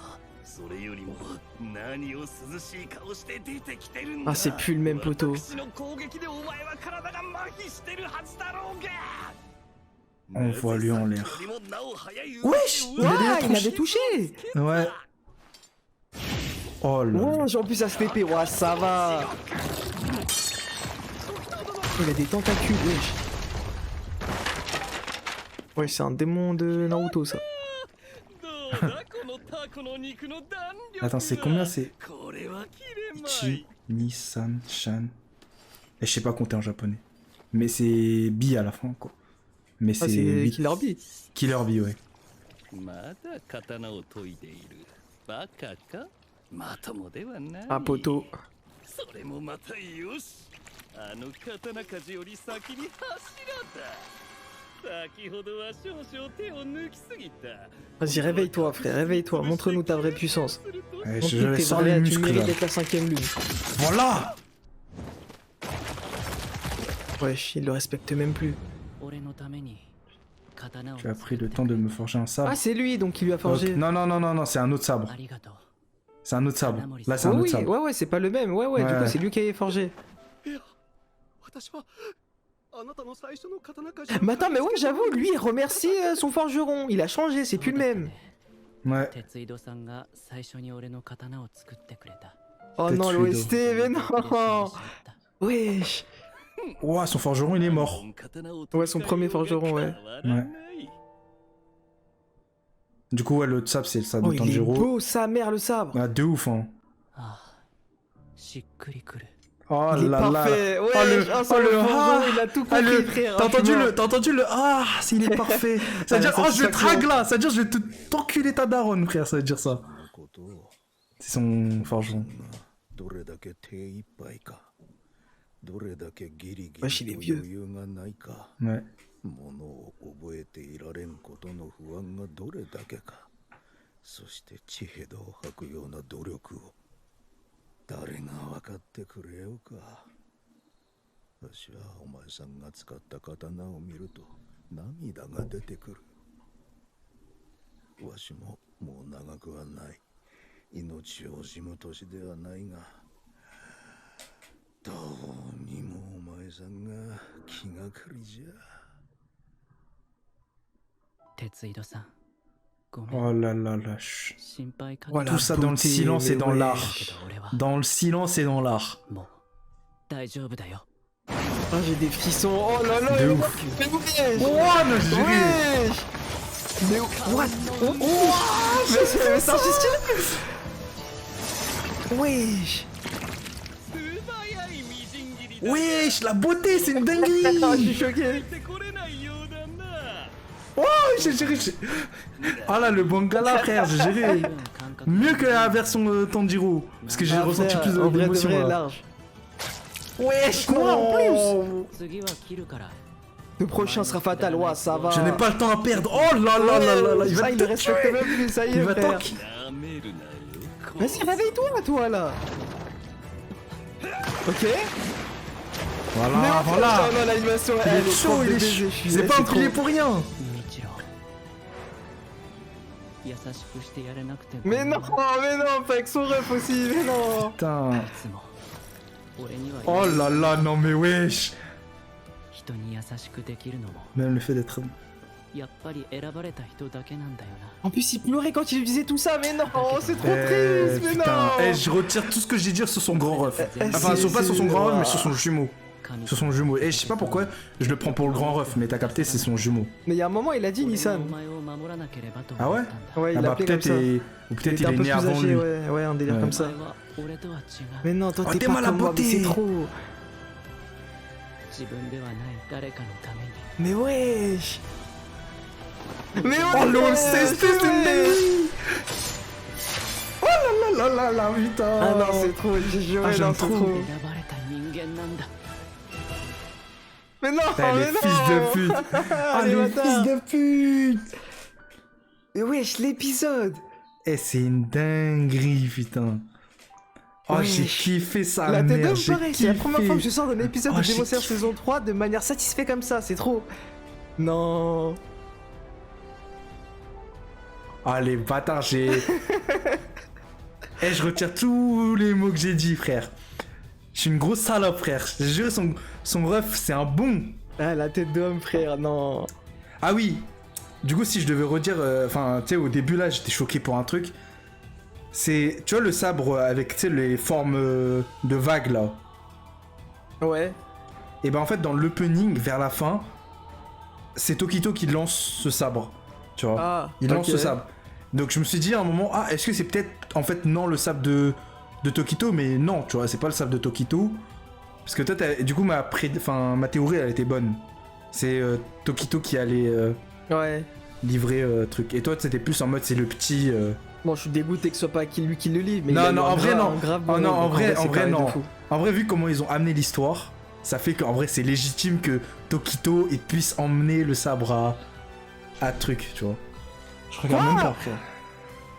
[SPEAKER 4] それよりも何を涼しい顔して出てきてるんだ。
[SPEAKER 2] Ah, c'est plus le même poteau.
[SPEAKER 4] 私の攻撃でお前は体が麻痺してるはずだろうが。
[SPEAKER 1] Envoie-lui en l'air.
[SPEAKER 4] Wesh,
[SPEAKER 1] il a déjà
[SPEAKER 2] il avait touché.
[SPEAKER 1] Ouais. Oh là.
[SPEAKER 2] Ouais, en plus, à cette épée, ouais, ça va. Il a des tentacules, wesh. Ouais, c'est un démon de Naruto, ça.
[SPEAKER 1] Attends, c'est combien c'est Ichi, Nissan, Shan. Et je sais pas compter en japonais. Mais c'est Bi à la fin, quoi. Mais
[SPEAKER 2] Ah, c'est
[SPEAKER 1] 8.
[SPEAKER 2] Killer Bee.
[SPEAKER 1] Killer Bee, ouais.
[SPEAKER 4] まだ刀を研いでいる。バカか？まともではない。
[SPEAKER 2] Ah, poto.
[SPEAKER 4] それもまたよし。あの刀鍛冶より先に柱だ。先ほどは少々手を抜きすぎた。
[SPEAKER 2] Vas-y, réveille-toi, frère, réveille-toi. Montre-nous ta vraie puissance.
[SPEAKER 1] Ouais,
[SPEAKER 2] Montre
[SPEAKER 1] je
[SPEAKER 2] que t'es
[SPEAKER 1] sors
[SPEAKER 2] vrai,
[SPEAKER 1] les
[SPEAKER 2] tu
[SPEAKER 1] muscles
[SPEAKER 2] mérites
[SPEAKER 1] là.
[SPEAKER 2] d'être la 5ème lune.
[SPEAKER 1] Voilà.
[SPEAKER 2] Wesh, il le respecte même plus.
[SPEAKER 1] Tu as pris le temps de me forger un sabre.
[SPEAKER 2] Ah, c'est lui, donc il lui a forgé.
[SPEAKER 1] Ok. Non, non, non, non, non, c'est un autre sabre. C'est un autre sabre. Là, c'est un
[SPEAKER 2] Oh
[SPEAKER 1] autre
[SPEAKER 2] oui,
[SPEAKER 1] sabre.
[SPEAKER 2] ouais, c'est pas le même. Ouais, du
[SPEAKER 1] Ouais.
[SPEAKER 2] coup, c'est lui qui a forgé. Mais attends, mais ouais, j'avoue, lui, il remercie son forgeron. Il a changé, c'est plus le même.
[SPEAKER 1] Ouais.
[SPEAKER 2] Oh non,
[SPEAKER 1] Tetsuido.
[SPEAKER 2] l'OST, mais non. Wesh.
[SPEAKER 1] Ouah, son forgeron, il est mort.
[SPEAKER 2] Ouais, son premier forgeron, ouais.
[SPEAKER 1] Ouais. Du coup, ouais, l'autre sabre, c'est le sabre
[SPEAKER 2] Oh,
[SPEAKER 1] de
[SPEAKER 2] il est
[SPEAKER 1] Tanjiro.
[SPEAKER 2] beau, sa mère, le sabre.
[SPEAKER 1] Ah, de ouf, hein. Oh
[SPEAKER 2] Il est
[SPEAKER 1] là là.
[SPEAKER 2] parfait. Ouais,
[SPEAKER 1] Oh, le
[SPEAKER 2] forgeron, il a tout
[SPEAKER 1] Ah,
[SPEAKER 2] compris,
[SPEAKER 1] le...
[SPEAKER 2] frère.
[SPEAKER 1] T'as
[SPEAKER 2] hein,
[SPEAKER 1] entendu
[SPEAKER 2] tu vois.
[SPEAKER 1] le... T'as entendu le... Ah, il est parfait. Ça veut dire...
[SPEAKER 2] ça,
[SPEAKER 1] Oh, je
[SPEAKER 2] c'est
[SPEAKER 1] le trague
[SPEAKER 2] ça.
[SPEAKER 1] là. Ça veut dire, je vais t'enculer ta daronne, frère. Ça veut dire ça. C'est son forgeron.
[SPEAKER 2] Wesh, il est vieux.
[SPEAKER 1] Ouais.
[SPEAKER 6] ものを覚えていられんことの不安がどれだけか。そして地平道を吐くような努力を誰が分かってくれようか。わしはお前さんが使った刀を見ると涙が出てくる。わしももう長くはない。命を惜しむ年ではないが、どうにもお前さんが気がかりじゃ。
[SPEAKER 1] Oh là là là.
[SPEAKER 2] Voilà,
[SPEAKER 1] Tout ça dans le
[SPEAKER 2] beauté,
[SPEAKER 1] silence et
[SPEAKER 2] mais
[SPEAKER 1] dans
[SPEAKER 2] ouais.
[SPEAKER 1] l'art. Dans le silence et dans l'art.
[SPEAKER 2] Ah, j'ai des frissons. Oh là là.
[SPEAKER 1] De ouf.
[SPEAKER 2] Mais
[SPEAKER 1] Oh, mais j'ai géré.
[SPEAKER 2] wesh. Mais what? Mais c'est archi stylé. Wesh.
[SPEAKER 1] Wesh, la beauté, c'est une
[SPEAKER 2] Ah, je
[SPEAKER 1] dinguerie.
[SPEAKER 2] suis choqué.
[SPEAKER 1] Oh, j'ai géré. Ah là, le Bangala, frère, j'ai géré. Mieux que la version Tanjiro. Parce que j'ai
[SPEAKER 2] Ah,
[SPEAKER 1] ressenti
[SPEAKER 2] frère,
[SPEAKER 1] plus
[SPEAKER 2] en vrai de
[SPEAKER 1] d'émotion
[SPEAKER 2] vrai,
[SPEAKER 1] là.
[SPEAKER 2] large.
[SPEAKER 1] Wesh, moi en plus.
[SPEAKER 2] Le prochain sera fatal, ouais, ça va.
[SPEAKER 1] Je n'ai pas le temps à perdre. Oh là là là là là. Il va
[SPEAKER 2] ça, il
[SPEAKER 1] te
[SPEAKER 2] le respecte
[SPEAKER 1] tuer.
[SPEAKER 2] même plus, ça y
[SPEAKER 1] Il
[SPEAKER 2] est,
[SPEAKER 1] va
[SPEAKER 2] frère.
[SPEAKER 1] tank.
[SPEAKER 2] Vas-y, réveille-toi, toi, là. Ok.
[SPEAKER 1] Voilà, voilà.
[SPEAKER 2] Non, non, l'animation,
[SPEAKER 1] Il
[SPEAKER 2] elle
[SPEAKER 1] est chaud, il est chaud. C'est pas un pilier pour rien.
[SPEAKER 2] Mais non, pas avec son ref aussi, mais non.
[SPEAKER 1] Putain. Oh là là, non mais wesh. Même le fait d'être...
[SPEAKER 2] En plus, il pleurait quand il lui disait tout ça, mais non, c'est trop
[SPEAKER 1] Eh,
[SPEAKER 2] triste, mais
[SPEAKER 1] putain.
[SPEAKER 2] non.
[SPEAKER 1] Eh, je retire tout ce que j'ai dit sur son grand ref. Enfin,
[SPEAKER 2] c'est-
[SPEAKER 1] pas sur son
[SPEAKER 2] c'est-
[SPEAKER 1] grand ref, mais
[SPEAKER 2] ouah.
[SPEAKER 1] sur son jumeau. Sur son jumeau. Et je sais pas pourquoi je le prends pour le grand ref, mais t'as capté, c'est son jumeau.
[SPEAKER 2] Mais il y a un moment, il a dit Nissan.
[SPEAKER 1] Ah ouais?
[SPEAKER 2] Ouais, il
[SPEAKER 1] Ah
[SPEAKER 2] l'a
[SPEAKER 1] bah
[SPEAKER 2] appelé comme
[SPEAKER 1] peut-être
[SPEAKER 2] ça.
[SPEAKER 1] ou peut-être
[SPEAKER 2] était
[SPEAKER 1] il
[SPEAKER 2] un
[SPEAKER 1] est
[SPEAKER 2] peu
[SPEAKER 1] né
[SPEAKER 2] plus
[SPEAKER 1] avant
[SPEAKER 2] âgé,
[SPEAKER 1] lui.
[SPEAKER 2] ouais, un délire
[SPEAKER 1] Ouais.
[SPEAKER 2] comme ça. Mais non, toi,
[SPEAKER 1] Oh,
[SPEAKER 2] t'es
[SPEAKER 1] t'es
[SPEAKER 2] pas
[SPEAKER 1] mal à
[SPEAKER 2] comme moi, mais
[SPEAKER 1] beauté.
[SPEAKER 2] c'est trop. Mais wesh. Mais
[SPEAKER 1] Oh lol, c'est une dinguerie.
[SPEAKER 2] Oh là
[SPEAKER 1] là, putain.
[SPEAKER 2] Ah non, c'est trop, j'ai juré,
[SPEAKER 1] Ah, j'aime
[SPEAKER 2] non, c'est
[SPEAKER 1] trop.
[SPEAKER 2] trop. Mais non,
[SPEAKER 1] Putain, les
[SPEAKER 2] mais non.
[SPEAKER 1] fils de pute. Ah,
[SPEAKER 2] Les
[SPEAKER 1] les
[SPEAKER 2] bâtards.
[SPEAKER 1] fils de pute.
[SPEAKER 2] Mais wesh, l'épisode.
[SPEAKER 1] Eh, c'est une dinguerie, putain. Oh,
[SPEAKER 2] Ouais.
[SPEAKER 1] j'ai kiffé ça,
[SPEAKER 2] La tête
[SPEAKER 1] merde,
[SPEAKER 2] d'homme,
[SPEAKER 1] j'ai
[SPEAKER 2] pareil, c'est la première fois que je
[SPEAKER 1] kiffé.
[SPEAKER 2] sors d'un épisode
[SPEAKER 1] Oh,
[SPEAKER 2] de
[SPEAKER 1] j'ai
[SPEAKER 2] Demon Slayer
[SPEAKER 1] kiffé.
[SPEAKER 2] saison 3 de manière satisfaite comme ça, c'est trop. Non.
[SPEAKER 1] Ah, les bâtards, j'ai... Eh, je retire tous les mots que j'ai dit, frère. Je suis une grosse salope, frère. Je te jure, son ref, c'est un bon.
[SPEAKER 2] Ah, la tête d'homme, frère, non.
[SPEAKER 1] Ah oui. Du coup, si je devais redire... Enfin, tu sais, au début, là, j'étais choqué pour un truc. C'est... Tu vois le sabre avec, tu sais, les formes de vagues, là.
[SPEAKER 2] Ouais.
[SPEAKER 1] Et ben, en fait, dans l'opening, vers la fin, c'est Tokito qui lance ce sabre. Tu vois.
[SPEAKER 2] Ah,
[SPEAKER 1] Il lance
[SPEAKER 2] ok.
[SPEAKER 1] ce sabre. Donc je me suis dit à un moment, ah, est-ce que c'est peut-être, en fait, non, le sabre de Tokito, mais non, tu vois, c'est pas le sabre de Tokito. Parce que toi, du coup, ma théorie, elle était bonne. C'est Tokito qui allait
[SPEAKER 2] Ouais.
[SPEAKER 1] livrer truc. Et toi, c'était plus en mode, c'est le petit...
[SPEAKER 2] Bon, je suis dégoûté que ce soit pas lui qui le livre, mais
[SPEAKER 1] Non,
[SPEAKER 2] il a eu
[SPEAKER 1] non,
[SPEAKER 2] un
[SPEAKER 1] en vrai,
[SPEAKER 2] grave-
[SPEAKER 1] non.
[SPEAKER 2] un grave
[SPEAKER 1] Oh,
[SPEAKER 2] bon
[SPEAKER 1] non,
[SPEAKER 2] rôle,
[SPEAKER 1] en
[SPEAKER 2] donc
[SPEAKER 1] vrai,
[SPEAKER 2] c'est carré de
[SPEAKER 1] non.
[SPEAKER 2] fou.
[SPEAKER 1] En vrai, vu comment ils ont amené l'histoire, ça fait qu'en vrai, c'est légitime que Tokito il puisse emmener le sabre à truc, tu vois. Je regarde
[SPEAKER 2] Quoi
[SPEAKER 1] même pas, frère.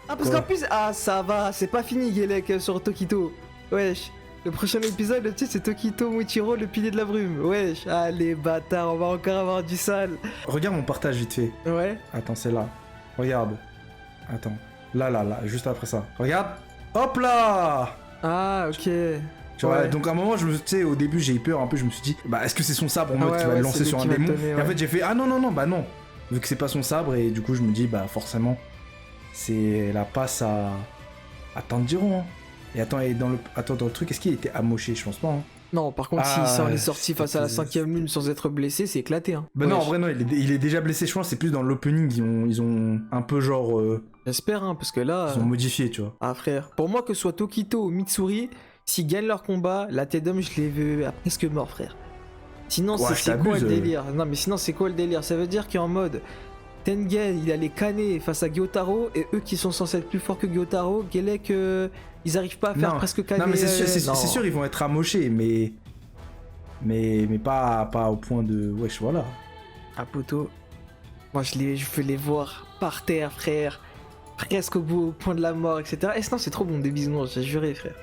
[SPEAKER 2] Ah, parce
[SPEAKER 1] Quoi
[SPEAKER 2] qu'en plus, ah, ça va, c'est pas fini, Gelek, sur Tokito. Wesh. Le prochain épisode, le titre, c'est Tokito Muichiro, le pilier de la brume. Wesh. Ah, les bâtards, on va encore avoir du sale.
[SPEAKER 1] Regarde mon partage vite fait.
[SPEAKER 2] Ouais.
[SPEAKER 1] Attends, c'est là. Regarde. Attends. Là, juste après ça. Regarde. Hop là.
[SPEAKER 2] Ah, ok.
[SPEAKER 1] Tu vois,
[SPEAKER 2] Ouais.
[SPEAKER 1] donc à un moment, tu sais, au début, j'ai eu peur un peu, je me suis dit, bah, est-ce que c'est son sabre en mode
[SPEAKER 2] Ouais,
[SPEAKER 1] qui va
[SPEAKER 2] ouais,
[SPEAKER 1] le lancer
[SPEAKER 2] c'est
[SPEAKER 1] sur
[SPEAKER 2] lui
[SPEAKER 1] un
[SPEAKER 2] qui va le
[SPEAKER 1] démon
[SPEAKER 2] donner,
[SPEAKER 1] Et en
[SPEAKER 2] ouais.
[SPEAKER 1] fait, j'ai fait, ah non, bah non. Vu que c'est pas son sabre, et du coup, je me dis, bah, forcément, c'est la passe à Tanjiro, hein. Et attends, dans le truc, est-ce qu'il était amoché? Je pense pas, hein.
[SPEAKER 2] Non, par contre,
[SPEAKER 1] Ah,
[SPEAKER 2] s'il s'en est sorti face à la
[SPEAKER 1] c'était-
[SPEAKER 2] 5ème lune sans être blessé, c'est éclaté, hein.
[SPEAKER 1] Bah non, en
[SPEAKER 2] Wesh.
[SPEAKER 1] vrai, non, il est déjà blessé, je pense, c'est plus dans l'opening, ils ont un peu genre,
[SPEAKER 2] J'espère, hein, parce que là.
[SPEAKER 1] ils ont modifié, tu vois.
[SPEAKER 2] Ah, frère. Pour moi, que ce soit Tokito ou Mitsuri, s'ils gagnent leur combat, la tête d'homme, je les veux à presque mort, frère. Sinon,
[SPEAKER 1] Ouais, je
[SPEAKER 2] c'est quoi
[SPEAKER 1] t'abuse,
[SPEAKER 2] le délire? Non, mais sinon, c'est quoi le délire? Ça veut dire qu'en mode. Tengen, il a les canner face à Gyotaro, et eux qui sont censés être plus forts que Gyotaro, Gelek, ils arrivent pas à faire
[SPEAKER 1] Non.
[SPEAKER 2] presque canner.
[SPEAKER 1] Non, mais c'est
[SPEAKER 2] non.
[SPEAKER 1] sûr, ils vont être amochés, mais pas au point de... Wesh, voilà.
[SPEAKER 2] Ah, poto. Moi, je veux les voir par terre, frère. Presque au point de la mort, etc. Et sinon, c'est trop bon, des bisounours, j'ai juré, frère.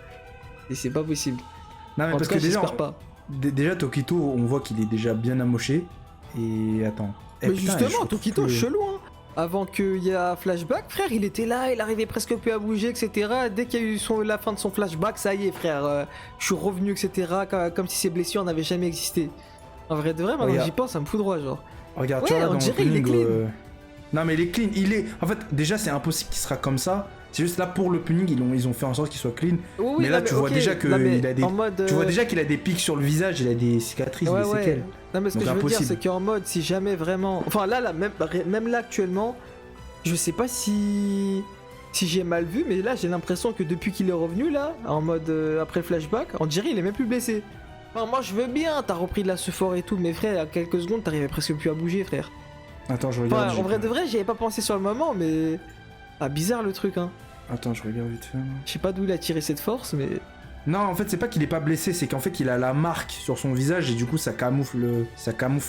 [SPEAKER 2] Et c'est pas possible.
[SPEAKER 1] Non, mais
[SPEAKER 2] En
[SPEAKER 1] parce
[SPEAKER 2] tout cas,
[SPEAKER 1] que déjà,
[SPEAKER 2] j'espère pas.
[SPEAKER 1] déjà, Tokito, on voit qu'il est déjà bien amoché. Et attends. Eh,
[SPEAKER 2] Mais
[SPEAKER 1] putain, je
[SPEAKER 2] justement,
[SPEAKER 1] trouve
[SPEAKER 2] Tokito,
[SPEAKER 1] que-
[SPEAKER 2] chelou, hein. Avant qu'il y a flashback, frère, il était là, il arrivait presque plus à bouger, etc. Dès qu'il y a eu la fin de son flashback, ça y est, frère, je suis revenu, etc. Comme si ses blessures n'avaient jamais existé. En vrai de vrai, maintenant
[SPEAKER 1] Regarde.
[SPEAKER 2] j'y pense, ça me fout droit, genre.
[SPEAKER 1] Regarde,
[SPEAKER 2] Ouais,
[SPEAKER 1] tu vois, là,
[SPEAKER 2] on
[SPEAKER 1] dans
[SPEAKER 2] dirait il est
[SPEAKER 1] l'opening,
[SPEAKER 2] clean.
[SPEAKER 1] Non, mais il est clean. En fait, déjà, c'est impossible qu'il sera comme ça. C'est juste là, pour l'opening, ils ont fait en sorte qu'il soit clean.
[SPEAKER 2] Oui,
[SPEAKER 1] Mais là,
[SPEAKER 2] non,
[SPEAKER 1] tu vois
[SPEAKER 2] ok,
[SPEAKER 1] déjà que
[SPEAKER 2] non, mais
[SPEAKER 1] il a des-
[SPEAKER 2] en mode,
[SPEAKER 1] Tu vois déjà qu'il a des pics sur le visage, il a des cicatrices,
[SPEAKER 2] ouais,
[SPEAKER 1] des
[SPEAKER 2] ouais.
[SPEAKER 1] séquelles.
[SPEAKER 2] Non, mais ce que
[SPEAKER 1] Donc
[SPEAKER 2] je veux dire,
[SPEAKER 1] impossible.
[SPEAKER 2] c'est qu'en mode, si jamais vraiment. Enfin, là, même là, actuellement, je sais pas si j'ai mal vu, mais là, j'ai l'impression que depuis qu'il est revenu, là, en mode après flashback, on dirait il est même plus blessé. Enfin, moi, je veux bien, t'as repris de la sephore et tout, mais frère, à quelques secondes, t'arrivais presque plus à bouger, frère.
[SPEAKER 1] Attends, je regarde.
[SPEAKER 2] Enfin, en vrai de vrai, j'y avais pas pensé sur le moment, mais. Ah, bizarre le truc, hein.
[SPEAKER 1] Attends, je regarde vite fait.
[SPEAKER 2] Je sais pas d'où il a tiré cette force, mais.
[SPEAKER 1] Non, en fait, c'est pas qu'il est pas blessé, c'est qu'en fait, il a la marque sur son visage et du coup, ça camoufle le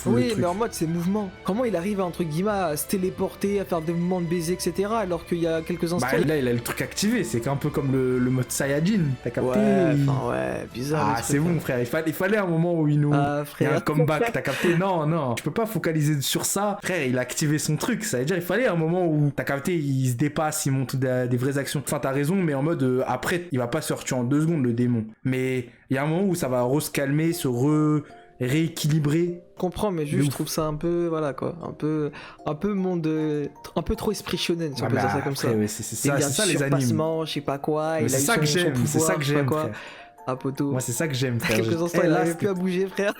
[SPEAKER 2] Oui,
[SPEAKER 1] truc.
[SPEAKER 2] mais en mode ses mouvements. Comment il arrive, entre guillemets, à se téléporter, à faire des mouvements de baiser, etc., alors qu'il y a quelques instants.
[SPEAKER 1] Bah, là, il a le truc activé, c'est un peu comme le mode Saiyajin, t'as capté?
[SPEAKER 2] Ouais, enfin, ouais, bizarre. le
[SPEAKER 1] Ah,
[SPEAKER 2] truc,
[SPEAKER 1] c'est bon,
[SPEAKER 2] hein.
[SPEAKER 1] frère, il fallait un moment où il nous...
[SPEAKER 2] Ah,
[SPEAKER 1] Il y a un
[SPEAKER 2] frère.
[SPEAKER 1] comeback, t'as capté? Non, tu peux pas focaliser sur ça. Frère, il a activé son truc, ça veut dire il fallait un moment où, t'as capté, il se dépasse, il monte des vraies actions. Enfin, t'as raison, mais en mode, après, il va pas se retuer en 2 secondes, le démon. Mais il y a un moment où ça va se calmer, se rééquilibrer.
[SPEAKER 2] Je comprends, mais
[SPEAKER 1] De
[SPEAKER 2] juste, je
[SPEAKER 1] ouf.
[SPEAKER 2] trouve ça un peu, voilà, quoi. Un peu monde. Un peu trop esprit shonen, si on
[SPEAKER 1] Ah
[SPEAKER 2] peut
[SPEAKER 1] bah,
[SPEAKER 2] dire ça comme
[SPEAKER 1] après,
[SPEAKER 2] ça.
[SPEAKER 1] ouais, c'est ça,
[SPEAKER 2] Délire
[SPEAKER 1] c'est ça
[SPEAKER 2] du
[SPEAKER 1] les animes.
[SPEAKER 2] surpassement, je sais pas quoi,
[SPEAKER 1] Mais
[SPEAKER 2] il a
[SPEAKER 1] c'est
[SPEAKER 2] eu
[SPEAKER 1] ça que
[SPEAKER 2] son
[SPEAKER 1] j'aime, c'est
[SPEAKER 2] pouvoir,
[SPEAKER 1] ça que
[SPEAKER 2] je sais pas
[SPEAKER 1] j'aime,
[SPEAKER 2] quoi.
[SPEAKER 1] frère.
[SPEAKER 2] Ah, poteau.
[SPEAKER 1] Moi, c'est ça que j'aime, frère.
[SPEAKER 2] Quelques instants,
[SPEAKER 1] Eh,
[SPEAKER 2] il
[SPEAKER 1] là,
[SPEAKER 2] arrivait plus à bouger, frère.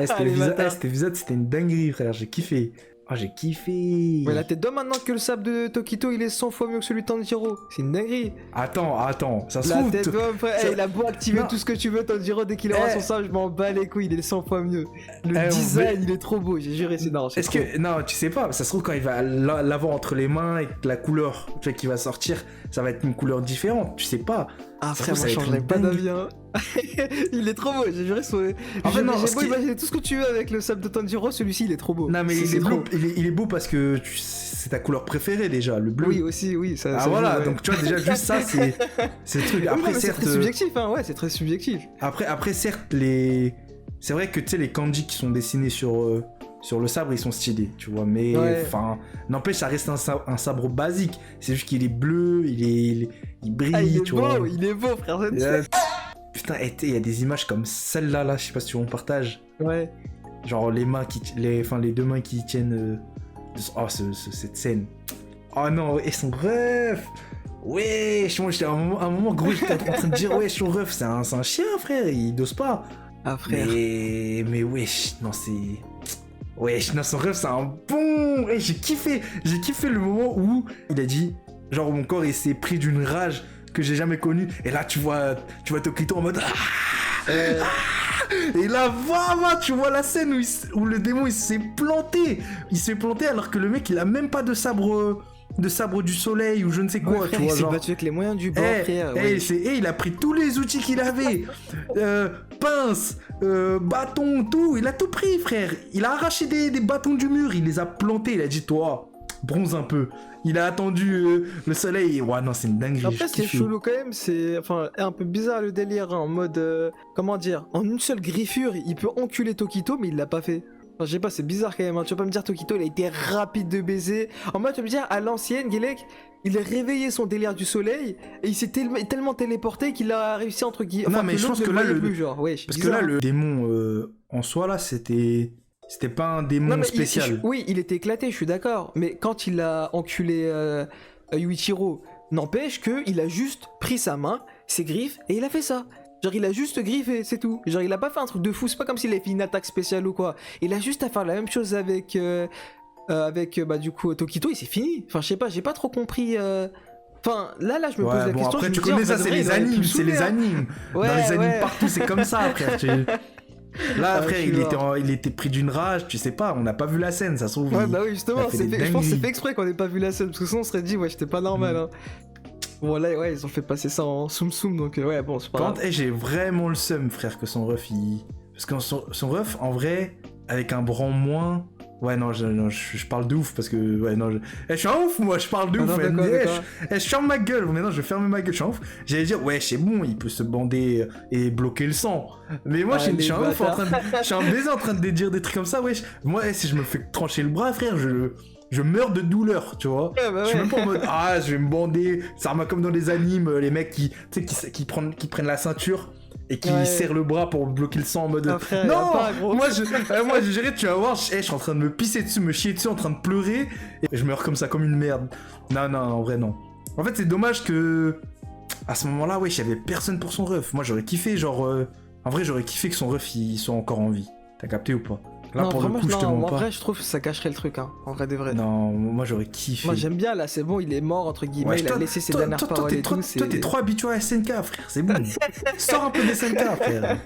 [SPEAKER 1] cet
[SPEAKER 2] Les bâtards.
[SPEAKER 1] épisode, c'était une dinguerie, frère, j'ai kiffé. Oh, j'ai kiffé.
[SPEAKER 2] Mais là, t'es dedans maintenant que le sable de Tokito, il est 100 fois mieux que celui de Tanjiro. C'est une dinguerie.
[SPEAKER 1] Attends, ça se
[SPEAKER 2] La
[SPEAKER 1] trouve.
[SPEAKER 2] tête d'homme, frère.
[SPEAKER 1] ça-
[SPEAKER 2] Il a beau activer
[SPEAKER 1] Non.
[SPEAKER 2] tout ce que tu veux, Tanjiro, dès qu'il aura son sable, je m'en bats les couilles, il est 100 fois mieux. Le
[SPEAKER 1] on
[SPEAKER 2] design, il est trop beau, j'ai juré, c'est non, c'est
[SPEAKER 1] Est-ce
[SPEAKER 2] trop.
[SPEAKER 1] que. Non, tu sais pas, ça se trouve quand il va l'avoir entre les mains et que la couleur tu vois, qui va sortir, ça va être une couleur différente. Tu sais pas.
[SPEAKER 2] Ah,
[SPEAKER 1] ça
[SPEAKER 2] frère,
[SPEAKER 1] trouve,
[SPEAKER 2] moi, je
[SPEAKER 1] ça va
[SPEAKER 2] changerais
[SPEAKER 1] être
[SPEAKER 2] pas
[SPEAKER 1] une
[SPEAKER 2] d'avis, hein. Il est trop beau, j'ai juré.
[SPEAKER 1] En fait, non,
[SPEAKER 2] J'ai
[SPEAKER 1] ce
[SPEAKER 2] beau
[SPEAKER 1] qui-
[SPEAKER 2] imaginer tout ce que tu veux avec le sable de Tanjiro, celui-ci, il est trop beau.
[SPEAKER 1] Non, mais
[SPEAKER 2] C'est trop.
[SPEAKER 1] il est beau parce que c'est ta couleur préférée déjà, le bleu.
[SPEAKER 2] Oui, aussi, oui. Ça,
[SPEAKER 1] Ah
[SPEAKER 2] ça
[SPEAKER 1] voilà,
[SPEAKER 2] joue, ouais.
[SPEAKER 1] donc tu vois, déjà, juste ça, c'est le truc.
[SPEAKER 2] Oui, non,
[SPEAKER 1] Après,
[SPEAKER 2] mais c'est
[SPEAKER 1] certes.
[SPEAKER 2] très subjectif, hein, ouais, c'est très subjectif.
[SPEAKER 1] Après, certes, c'est vrai que tu sais, les kanji qui sont dessinés sur le sabre, ils sont stylés, tu vois. Mais
[SPEAKER 2] Ouais.
[SPEAKER 1] enfin, n'empêche, ça reste un sabre basique. C'est juste qu'il est bleu, il brille,
[SPEAKER 2] Ah, il est
[SPEAKER 1] tu
[SPEAKER 2] beau,
[SPEAKER 1] vois.
[SPEAKER 2] il est beau, frère.
[SPEAKER 1] Putain, il y a des images comme celle-là, là, je sais pas si tu en partages.
[SPEAKER 2] Ouais.
[SPEAKER 1] Genre les deux mains qui tiennent. Cette scène. Oh non, et son ref. Wesh, moi j'étais à un moment gros, j'étais en train de dire wesh, son ref, c'est un chien, frère, il dose pas.
[SPEAKER 2] Ah, frère.
[SPEAKER 1] Mais wesh, non, c'est. Wesh, non, son ref, c'est un bon. Et j'ai kiffé le moment où il a dit, genre, mon corps, il s'est pris d'une rage que j'ai jamais connue. Et là, tu vois Tokito en mode. Et là, va, tu vois la scène où le démon il s'est planté. Il s'est planté alors que le mec il a même pas de sabre du soleil ou je ne sais quoi.
[SPEAKER 2] Ouais, frère,
[SPEAKER 1] tu
[SPEAKER 2] il
[SPEAKER 1] vois,
[SPEAKER 2] s'est
[SPEAKER 1] genre.
[SPEAKER 2] battu avec les moyens du bord, frère. ouais.
[SPEAKER 1] Il a pris tous les outils qu'il avait. Pince, bâton, tout. Il a tout pris, frère. Il a arraché des bâtons du mur. Il les a plantés. Il a dit, toi, bronze un peu. Il a attendu le soleil. Ouais, non, c'est une dinguerie.
[SPEAKER 2] Après,
[SPEAKER 1] j'ai
[SPEAKER 2] ce qui est
[SPEAKER 1] kiffé.
[SPEAKER 2] chelou quand même, c'est enfin un peu bizarre le délire, hein, en mode comment dire, en une seule griffure, il peut enculer Tokito, mais il l'a pas fait. Enfin, je sais pas, c'est bizarre quand même. Hein. Tu vas pas me dire Tokito, il a été rapide de baiser. En mode, tu vas me dire à l'ancienne, Gelek, il a réveillé son délire du soleil et il s'est tellement téléporté qu'il a réussi entre guillemets.
[SPEAKER 1] Non,
[SPEAKER 2] enfin,
[SPEAKER 1] mais
[SPEAKER 2] que
[SPEAKER 1] je pense
[SPEAKER 2] l'autre
[SPEAKER 1] que
[SPEAKER 2] ne
[SPEAKER 1] là,
[SPEAKER 2] voyait plus, genre, ouais,
[SPEAKER 1] Parce que là, le démon en soi, là, c'était pas un démon
[SPEAKER 2] Non, mais
[SPEAKER 1] spécial.
[SPEAKER 2] oui, il était éclaté, je suis d'accord. Mais quand il a enculé Yuichiro, n'empêche qu'il a juste pris sa main, ses griffes, et il a fait ça. Genre, il a juste griffé, c'est tout. Genre, il a pas fait un truc de fou, c'est pas comme s'il avait fait une attaque spéciale ou quoi. Il a juste à faire la même chose avec du coup, Tokito, et c'est fini. Enfin, je sais pas, j'ai pas trop compris. Enfin, là, je me pose la
[SPEAKER 1] bon,
[SPEAKER 2] question.
[SPEAKER 1] après,
[SPEAKER 2] je
[SPEAKER 1] tu
[SPEAKER 2] me dis, en
[SPEAKER 1] connais ça,
[SPEAKER 2] vrai,
[SPEAKER 1] c'est
[SPEAKER 2] il
[SPEAKER 1] les
[SPEAKER 2] aurait pu
[SPEAKER 1] animes,
[SPEAKER 2] le
[SPEAKER 1] c'est les
[SPEAKER 2] saouler, hein.
[SPEAKER 1] animes.
[SPEAKER 2] Ouais,
[SPEAKER 1] Dans les animes
[SPEAKER 2] ouais.
[SPEAKER 1] partout, c'est comme ça, frère. Là,
[SPEAKER 2] Ah,
[SPEAKER 1] frère,
[SPEAKER 2] je suis
[SPEAKER 1] il était pris d'une rage, tu sais pas, on n'a pas vu la scène, ça se trouve.
[SPEAKER 2] Ouais, bah oui, justement,
[SPEAKER 1] il a fait des
[SPEAKER 2] je pense que c'est
[SPEAKER 1] dingueries.
[SPEAKER 2] fait exprès qu'on ait pas vu la scène, parce que sinon on serait dit, ouais, j'étais pas normal, hein. Bon, là, ouais, ils ont fait passer ça en soum-soum, donc ouais, bon, c'est pas
[SPEAKER 1] Quand
[SPEAKER 2] grave.
[SPEAKER 1] j'ai vraiment le seum, frère, que son ref, Parce que son ref, en vrai, avec un bran moins... Ouais, non, je parle de ouf, parce que... Ouais, non, je suis un ouf, moi, je parle de
[SPEAKER 2] Ah
[SPEAKER 1] ouf.
[SPEAKER 2] non, d'accord, d'accord.
[SPEAKER 1] Je ferme ma gueule, mais non, je vais fermer ma gueule, je suis un ouf. J'allais dire, ouais, c'est bon, il peut se bander et bloquer le sang. Mais moi,
[SPEAKER 2] Ah,
[SPEAKER 1] je
[SPEAKER 2] les
[SPEAKER 1] suis un ouf,
[SPEAKER 2] bâtards.
[SPEAKER 1] je suis un baiser en train de dire des trucs comme ça, wesh. Moi, si je me fais trancher le bras, frère, je meurs de douleur, tu vois.
[SPEAKER 2] Ouais, bah
[SPEAKER 1] Je suis
[SPEAKER 2] ouais.
[SPEAKER 1] même pas en mode, ah, je vais me bander. Ça remarque comme dans les animes, les mecs qui prennent la ceinture et qui
[SPEAKER 2] Ouais.
[SPEAKER 1] serrent le bras pour bloquer le sang en mode.
[SPEAKER 2] Ah, frère,
[SPEAKER 1] non,
[SPEAKER 2] y a pas, gros.
[SPEAKER 1] moi je dirais, tu vas voir, je suis en train de me pisser dessus, me chier dessus, en train de pleurer, et je meurs comme ça, comme une merde. Non, en vrai, non. En fait, c'est dommage que. À ce moment-là, ouais, j'avais personne pour son ref. Moi, j'aurais kiffé, genre. En vrai, j'aurais kiffé que son ref il soit encore en vie. T'as capté ou pas? Là,
[SPEAKER 2] Non,
[SPEAKER 1] pour le
[SPEAKER 2] vraiment,
[SPEAKER 1] coup, je te
[SPEAKER 2] non,
[SPEAKER 1] mens
[SPEAKER 2] en
[SPEAKER 1] pas.
[SPEAKER 2] vrai, je trouve que ça cacherait le truc, hein, en vrai des vrais.
[SPEAKER 1] Non, moi, j'aurais kiffé.
[SPEAKER 2] Moi, j'aime bien, là, c'est bon, il est mort, entre guillemets,
[SPEAKER 1] Ouais,
[SPEAKER 2] il a
[SPEAKER 1] toi-
[SPEAKER 2] laissé ses
[SPEAKER 1] toi-
[SPEAKER 2] dernières
[SPEAKER 1] toi,
[SPEAKER 2] paroles
[SPEAKER 1] t'es
[SPEAKER 2] et
[SPEAKER 1] trop-
[SPEAKER 2] tout, c'est...
[SPEAKER 1] Toi, t'es trop habitué à SNK, frère, c'est bon. Sors un peu des SNK, frère.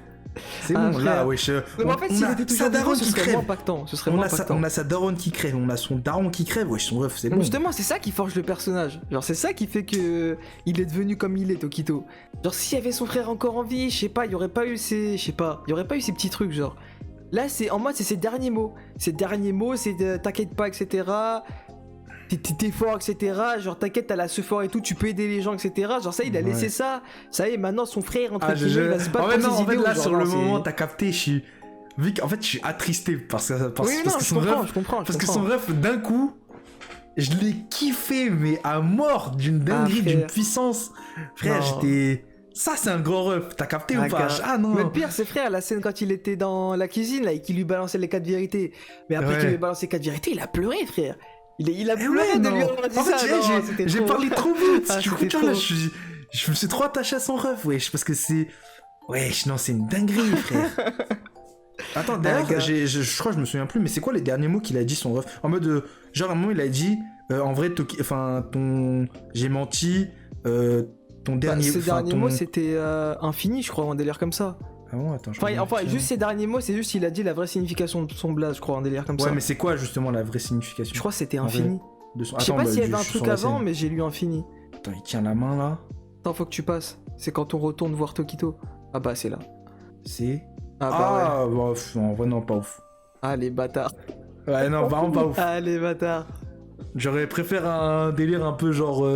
[SPEAKER 1] C'est
[SPEAKER 2] Ah,
[SPEAKER 1] bon,
[SPEAKER 2] frère.
[SPEAKER 1] là, wesh.
[SPEAKER 2] Non, mais en fait, s'il était toujours
[SPEAKER 1] sa
[SPEAKER 2] vivant,
[SPEAKER 1] daronne
[SPEAKER 2] ce
[SPEAKER 1] qui
[SPEAKER 2] serait
[SPEAKER 1] crève.
[SPEAKER 2] moins impactant, ce serait
[SPEAKER 1] On
[SPEAKER 2] moins
[SPEAKER 1] a,
[SPEAKER 2] impactant.
[SPEAKER 1] on a sa daronne qui crève, on a son daron qui crève, wesh, son ref, c'est
[SPEAKER 2] Mais
[SPEAKER 1] bon.
[SPEAKER 2] justement, c'est ça qui forge le personnage. Genre, c'est ça qui fait que il est devenu comme il est, Tokito. Genre, s'il y avait son frère encore en vie, je sais pas, il y aurait pas eu ces, je sais pas, il y aurait pas eu ces petits trucs, genre. Là, c'est en mode, c'est ses derniers mots. Ses derniers mots, c'est t'inquiète pas, etc. T'es fort, etc. Genre, t'inquiète, t'as la fort et tout, tu peux aider les gens, etc. Genre, ça, il a laissé
[SPEAKER 1] Ouais.
[SPEAKER 2] ça. Ça y est, maintenant, son frère, entre
[SPEAKER 1] Ah,
[SPEAKER 2] guillemets, il va se battre
[SPEAKER 1] en fait,
[SPEAKER 2] pour
[SPEAKER 1] non,
[SPEAKER 2] ses
[SPEAKER 1] en fait,
[SPEAKER 2] idéaux,
[SPEAKER 1] là,
[SPEAKER 2] genre,
[SPEAKER 1] sur
[SPEAKER 2] non,
[SPEAKER 1] le
[SPEAKER 2] c'est-
[SPEAKER 1] moment, t'as capté, vu qu'en fait, je suis attristé parce que
[SPEAKER 2] Oui,
[SPEAKER 1] parce
[SPEAKER 2] non,
[SPEAKER 1] que
[SPEAKER 2] je
[SPEAKER 1] son
[SPEAKER 2] comprends,
[SPEAKER 1] ref,
[SPEAKER 2] je comprends.
[SPEAKER 1] parce que son ref, d'un coup, je l'ai kiffé, mais à mort, d'une dinguerie,
[SPEAKER 2] frère.
[SPEAKER 1] d'une puissance. Frère,
[SPEAKER 2] Non.
[SPEAKER 1] j'étais... Ça, c'est un grand ref, t'as capté ou pas?
[SPEAKER 2] Regarde.
[SPEAKER 1] Ah non.
[SPEAKER 2] Mais le pire, c'est frère, la scène quand il était dans la cuisine, là, et qu'il lui balançait les 4 vérités. Mais après
[SPEAKER 1] Ouais.
[SPEAKER 2] qu'il lui ait balancé les 4 vérités, il a pleuré, frère. Il a
[SPEAKER 1] Eh
[SPEAKER 2] pleuré
[SPEAKER 1] ouais,
[SPEAKER 2] de
[SPEAKER 1] non.
[SPEAKER 2] lui avoir dit
[SPEAKER 1] En fait,
[SPEAKER 2] ça.
[SPEAKER 1] j'ai-
[SPEAKER 2] Non, c'était
[SPEAKER 1] j'ai
[SPEAKER 2] trop.
[SPEAKER 1] parlé trop vite.
[SPEAKER 2] Ah,
[SPEAKER 1] Tu
[SPEAKER 2] c'était
[SPEAKER 1] comprends, là,
[SPEAKER 2] trop.
[SPEAKER 1] je me suis trop attaché à son ref, wesh, parce que c'est... Wesh, non, c'est une dinguerie, frère. Attends, d'ailleurs,
[SPEAKER 2] gars.
[SPEAKER 1] je crois que je me souviens plus, mais c'est quoi les derniers mots qu'il a dit son ref? En mode, genre à un moment il a dit, en vrai, j'ai menti, ton dernier...
[SPEAKER 2] Ses
[SPEAKER 1] enfin,
[SPEAKER 2] derniers mots, c'était infini, je crois, un délire comme ça.
[SPEAKER 1] Ah bon, attends, je
[SPEAKER 2] Enfin,
[SPEAKER 1] regarde.
[SPEAKER 2] juste ses derniers mots, c'est juste il a dit la vraie signification de son blaze, je crois, un délire comme ça.
[SPEAKER 1] Ouais, mais c'est quoi justement la vraie signification?
[SPEAKER 2] Je crois que c'était
[SPEAKER 1] En vrai.
[SPEAKER 2] infini.
[SPEAKER 1] De son...
[SPEAKER 2] Je sais
[SPEAKER 1] Attends,
[SPEAKER 2] pas
[SPEAKER 1] bah,
[SPEAKER 2] s'il y avait
[SPEAKER 1] je
[SPEAKER 2] un
[SPEAKER 1] suis
[SPEAKER 2] truc
[SPEAKER 1] sur la
[SPEAKER 2] avant,
[SPEAKER 1] scène.
[SPEAKER 2] mais j'ai lu infini.
[SPEAKER 1] Attends, il tient la main là.
[SPEAKER 2] Attends, faut que tu passes. C'est quand on retourne voir Tokito. Ah bah, c'est là.
[SPEAKER 1] C'est...
[SPEAKER 2] Ah bah ouais.
[SPEAKER 1] bah, en vrai, non, pas ouf.
[SPEAKER 2] Ah les bâtards.
[SPEAKER 1] Ouais, non, vraiment pas ouf.
[SPEAKER 2] Ah les bâtards.
[SPEAKER 1] J'aurais préféré un délire un peu genre...